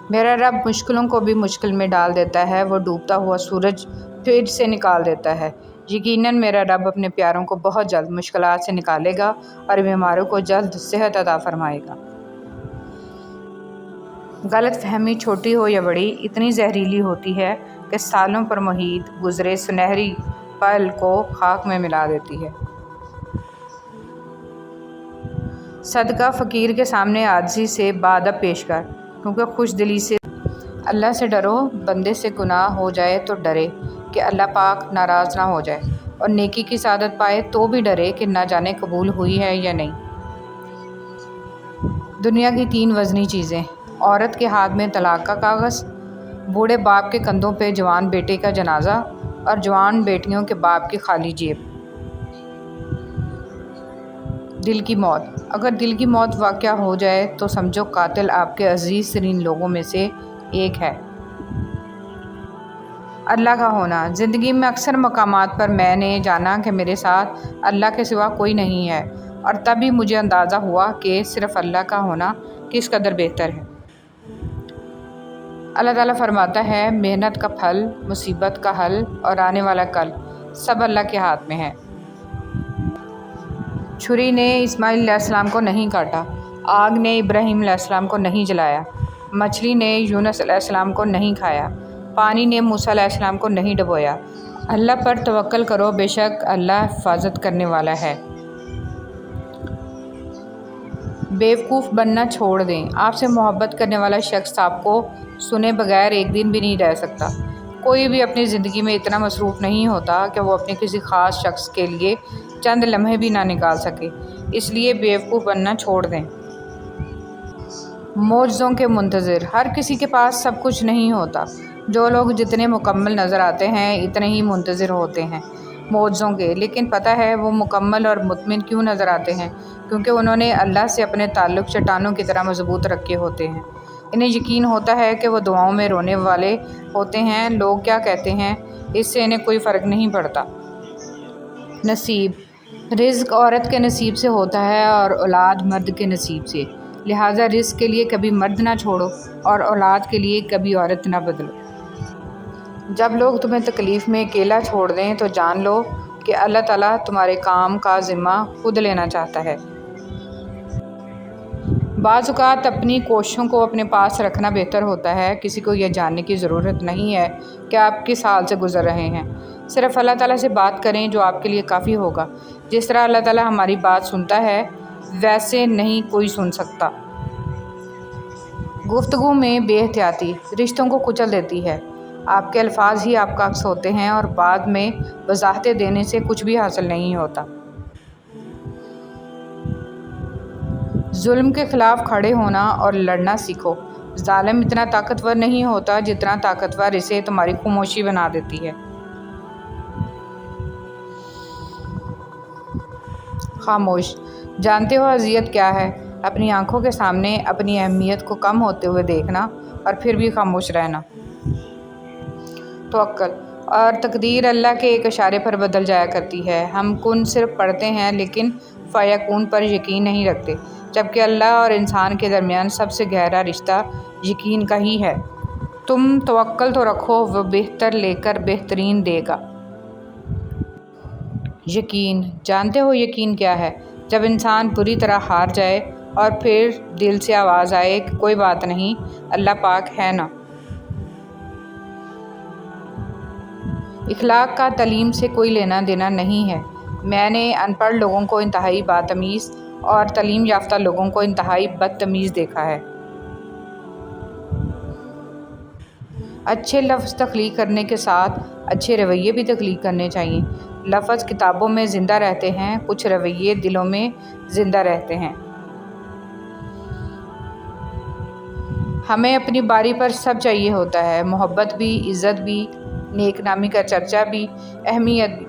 میرا رب مشکلوں کو بھی مشکل میں ڈال دیتا ہے، وہ ڈوبتا ہوا سورج پھر سے نکال دیتا ہے۔ یقیناً میرا رب اپنے پیاروں کو بہت جلد مشکلات سے نکالے گا اور بیماروں کو جلد صحت عطا فرمائے گا۔ غلط فہمی چھوٹی ہو یا بڑی اتنی زہریلی ہوتی ہے کہ سالوں پر محیط گزرے سنہری پل کو خاک میں ملا دیتی ہے۔ صدقہ فقیر کے سامنے عاجزی سے بادب پیش کر، کیونکہ خوش دلی سے اللہ سے ڈرو۔ بندے سے گناہ ہو جائے تو ڈرے کہ اللہ پاک ناراض نہ ہو جائے، اور نیکی کی سعادت پائے تو بھی ڈرے کہ نہ جانے قبول ہوئی ہے یا نہیں۔ دنیا کی 3 وزنی چیزیں: عورت کے ہاتھ میں طلاق کا کاغذ، بوڑھے باپ کے کندھوں پہ جوان بیٹے کا جنازہ، اور جوان بیٹیوں کے باپ کی خالی جیب۔ دل کی موت: اگر دل کی موت واقع ہو جائے تو سمجھو قاتل آپ کے عزیز ترین لوگوں میں سے ایک ہے۔ اللہ کا ہونا: زندگی میں اکثر مقامات پر میں نے جانا کہ میرے ساتھ اللہ کے سوا کوئی نہیں ہے، اور تب ہی مجھے اندازہ ہوا کہ صرف اللہ کا ہونا کس قدر بہتر ہے۔ اللہ تعالیٰ فرماتا ہے، محنت کا پھل، مصیبت کا حل اور آنے والا کل سب اللہ کے ہاتھ میں ہے۔ چھری نے اسماعیل علیہ السلام کو نہیں کاٹا، آگ نے ابراہیم علیہ السلام کو نہیں جلایا، مچھلی نے یونس علیہ السلام کو نہیں کھایا، پانی نے موسیٰ علیہ السلام کو نہیں ڈبویا۔ اللہ پر توکل کرو، بے شک اللہ حفاظت کرنے والا ہے۔ بیوقوف بننا چھوڑ دیں، آپ سے محبت کرنے والا شخص آپ کو سنے بغیر ایک دن بھی نہیں رہ سکتا۔ کوئی بھی اپنی زندگی میں اتنا مصروف نہیں ہوتا کہ وہ اپنے کسی خاص شخص کے لیے چند لمحے بھی نہ نکال سکے، اس لیے بیوقوف بننا چھوڑ دیں۔ معجزوں کے منتظر: ہر کسی کے پاس سب کچھ نہیں ہوتا۔ جو لوگ جتنے مکمل نظر آتے ہیں اتنے ہی منتظر ہوتے ہیں معجزوں کے، لیکن پتہ ہے وہ مکمل اور مطمئن کیوں نظر آتے ہیں؟ کیونکہ انہوں نے اللہ سے اپنے تعلق چٹانوں کی طرح مضبوط رکھے ہوتے ہیں۔ انہیں یقین ہوتا ہے کہ وہ دعاؤں میں رونے والے ہوتے ہیں، لوگ کیا کہتے ہیں اس سے انہیں کوئی فرق نہیں پڑتا۔ نصیب: رزق عورت کے نصیب سے ہوتا ہے اور اولاد مرد کے نصیب سے، لہٰذا رزق کے لیے کبھی مرد نہ چھوڑو اور اولاد کے لیے کبھی عورت نہ بدلو۔ جب لوگ تمہیں تکلیف میں اکیلا چھوڑ دیں تو جان لو کہ اللہ تعالیٰ تمہارے کام کا ذمہ خود لینا چاہتا ہے۔ بعض اوقات اپنی کوششوں کو اپنے پاس رکھنا بہتر ہوتا ہے، کسی کو یہ جاننے کی ضرورت نہیں ہے کہ آپ کس حال سے گزر رہے ہیں۔ صرف اللہ تعالیٰ سے بات کریں جو آپ کے لیے کافی ہوگا۔ جس طرح اللہ تعالیٰ ہماری بات سنتا ہے ویسے نہیں کوئی سن سکتا۔ گفتگو میں بے احتیاطی رشتوں کو کچل دیتی ہے۔ آپ کے الفاظ ہی آپ کا عکس ہوتے ہیں اور بعد میں وضاحتیں دینے سے کچھ بھی حاصل نہیں ہوتا۔ ظلم کے خلاف کھڑے ہونا اور لڑنا سیکھو۔ ظالم اتنا طاقتور نہیں ہوتا جتنا طاقتور اسے تمہاری خاموشی بنا دیتی ہے۔ خاموش: جانتے ہو اذیت کیا ہے؟ اپنی آنکھوں کے سامنے اپنی اہمیت کو کم ہوتے ہوئے دیکھنا اور پھر بھی خاموش رہنا۔ توکل اور تقدیر اللہ کے ایک اشارے پر بدل جایا کرتی ہے۔ ہم کن صرف پڑھتے ہیں لیکن فیکون پر یقین نہیں رکھتے، جبکہ اللہ اور انسان کے درمیان سب سے گہرا رشتہ یقین کا ہی ہے۔ تم توکل تو رکھو، وہ بہتر لے کر بہترین دے گا۔ یقین: جانتے ہو یقین کیا ہے؟ جب انسان پوری طرح ہار جائے اور پھر دل سے آواز آئے کہ کوئی بات نہیں، اللہ پاک ہے نا۔ اخلاق کا تعلیم سے کوئی لینا دینا نہیں ہے۔ میں نے ان پڑھ لوگوں کو انتہائی بدتمیز اور تعلیم یافتہ لوگوں کو انتہائی بدتمیز دیکھا ہے۔ اچھے لفظ تخلیق کرنے کے ساتھ اچھے رویے بھی تخلیق کرنے چاہیے۔ لفظ کتابوں میں زندہ رہتے ہیں، کچھ رویے دلوں میں زندہ رہتے ہیں۔ ہمیں اپنی باری پر سب چاہیے ہوتا ہے، محبت بھی، عزت بھی، نیک نامی کا چرچا بھی، اہمیت بھی،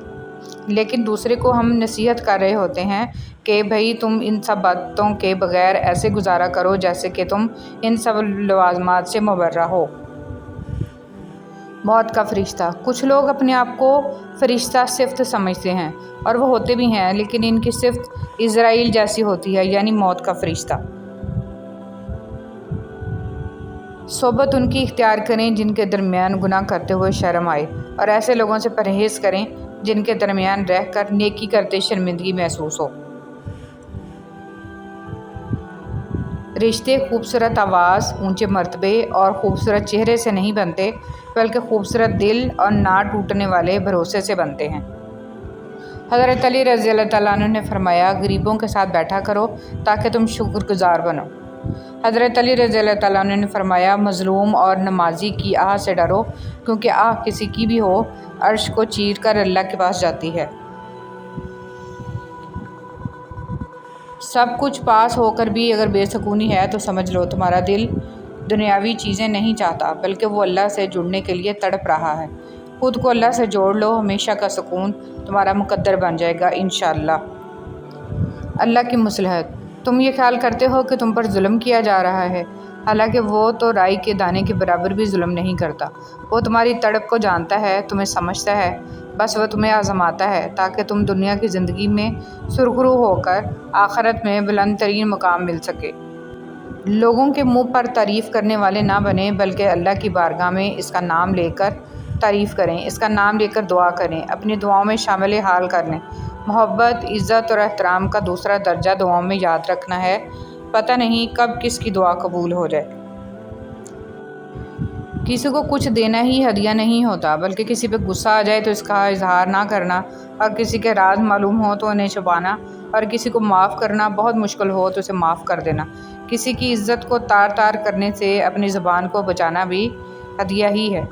لیکن دوسرے کو ہم نصیحت کر رہے ہوتے ہیں کہ بھئی تم ان سب باتوں کے بغیر ایسے گزارا کرو جیسے کہ تم ان سب لوازمات سے مبرہ ہو۔ موت کا فرشتہ۔ کچھ لوگ اپنے آپ کو فرشتہ صفت سمجھتے ہیں، اور وہ ہوتے بھی ہیں، لیکن ان کی صفت اسرائیل جیسی ہوتی ہے، یعنی موت کا فرشتہ۔ صحبت ان کی اختیار کریں جن کے درمیان گناہ کرتے ہوئے شرم آئے، اور ایسے لوگوں سے پرہیز کریں جن کے درمیان رہ کر نیکی کرتے شرمندگی محسوس ہو۔ رشتے خوبصورت آواز، اونچے مرتبے اور خوبصورت چہرے سے نہیں بنتے، بلکہ خوبصورت دل اور نہ ٹوٹنے والے بھروسے سے بنتے ہیں۔ حضرت علی رضی اللہ تعالیٰ عنہ نے فرمایا، غریبوں کے ساتھ بیٹھا کرو تاکہ تم شکر گزار بنو۔ حضرت علی رضی اللہ تعالیٰ عنہ نے فرمایا، مظلوم اور نمازی کی آہ سے ڈرو، کیونکہ آہ کسی کی بھی ہو عرش کو چیر کر اللہ کے پاس جاتی ہے۔ سب کچھ پاس ہو کر بھی اگر بے سکونی ہے تو سمجھ لو تمہارا دل دنیاوی چیزیں نہیں چاہتا، بلکہ وہ اللہ سے جڑنے کے لیے تڑپ رہا ہے۔ خود کو اللہ سے جوڑ لو، ہمیشہ کا سکون تمہارا مقدر بن جائے گا انشاءاللہ۔ اللہ کی مصلحت۔ تم یہ خیال کرتے ہو کہ تم پر ظلم کیا جا رہا ہے، حالانکہ وہ تو رائی کے دانے کے برابر بھی ظلم نہیں کرتا۔ وہ تمہاری تڑپ کو جانتا ہے، تمہیں سمجھتا ہے، بس وہ تمہیں آزماتا ہے تاکہ تم دنیا کی زندگی میں سرخرو ہو کر آخرت میں بلند ترین مقام مل سکے۔ لوگوں کے منہ پر تعریف کرنے والے نہ بنیں، بلکہ اللہ کی بارگاہ میں اس کا نام لے کر تعریف کریں، اس کا نام لے کر دعا کریں، اپنی دعاؤں میں شامل حال کر لیں۔ محبت، عزت اور احترام کا دوسرا درجہ دعاؤں میں یاد رکھنا ہے، پتہ نہیں کب کس کی دعا قبول ہو جائے۔ کسی کو کچھ دینا ہی ہدیہ نہیں ہوتا، بلکہ کسی پہ غصہ آ جائے تو اس کا اظہار نہ کرنا، اور کسی کے راز معلوم ہو تو انہیں چھپانا، اور کسی کو معاف کرنا بہت مشکل ہو تو اسے معاف کر دینا۔ کسی کی عزت کو تار تار کرنے سے اپنی زبان کو بچانا بھی ہدیہ ہی ہے۔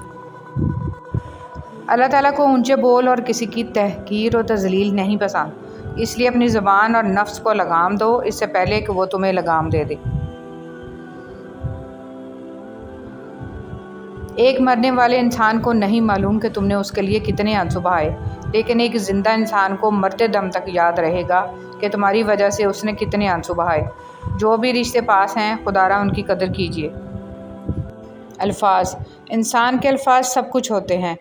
اللہ تعالیٰ کو اونچے بول اور کسی کی تحقیر و تذلیل نہیں پسند، اس لیے اپنی زبان اور نفس کو لگام دو اس سے پہلے کہ وہ تمہیں لگام دے دے۔ ایک مرنے والے انسان کو نہیں معلوم کہ تم نے اس کے لیے کتنے آنسو بہائے، لیکن ایک زندہ انسان کو مرتے دم تک یاد رہے گا کہ تمہاری وجہ سے اس نے کتنے آنسو بہائے۔ جو بھی رشتے پاس ہیں، خدارا ان کی قدر کیجیے۔ الفاظ۔ انسان کے الفاظ سب کچھ ہوتے ہیں،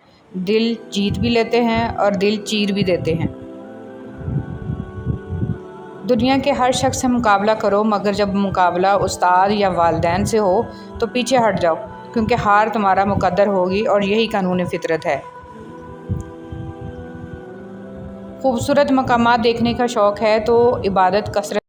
دل جیت بھی لیتے ہیں اور دل چیر بھی دیتے ہیں۔ دنیا کے ہر شخص سے مقابلہ کرو، مگر جب مقابلہ استاد یا والدین سے ہو تو پیچھے ہٹ جاؤ، کیونکہ ہار تمہارا مقدر ہوگی اور یہی قانون فطرت ہے۔ خوبصورت مقامات دیکھنے کا شوق ہے تو عبادت کثرت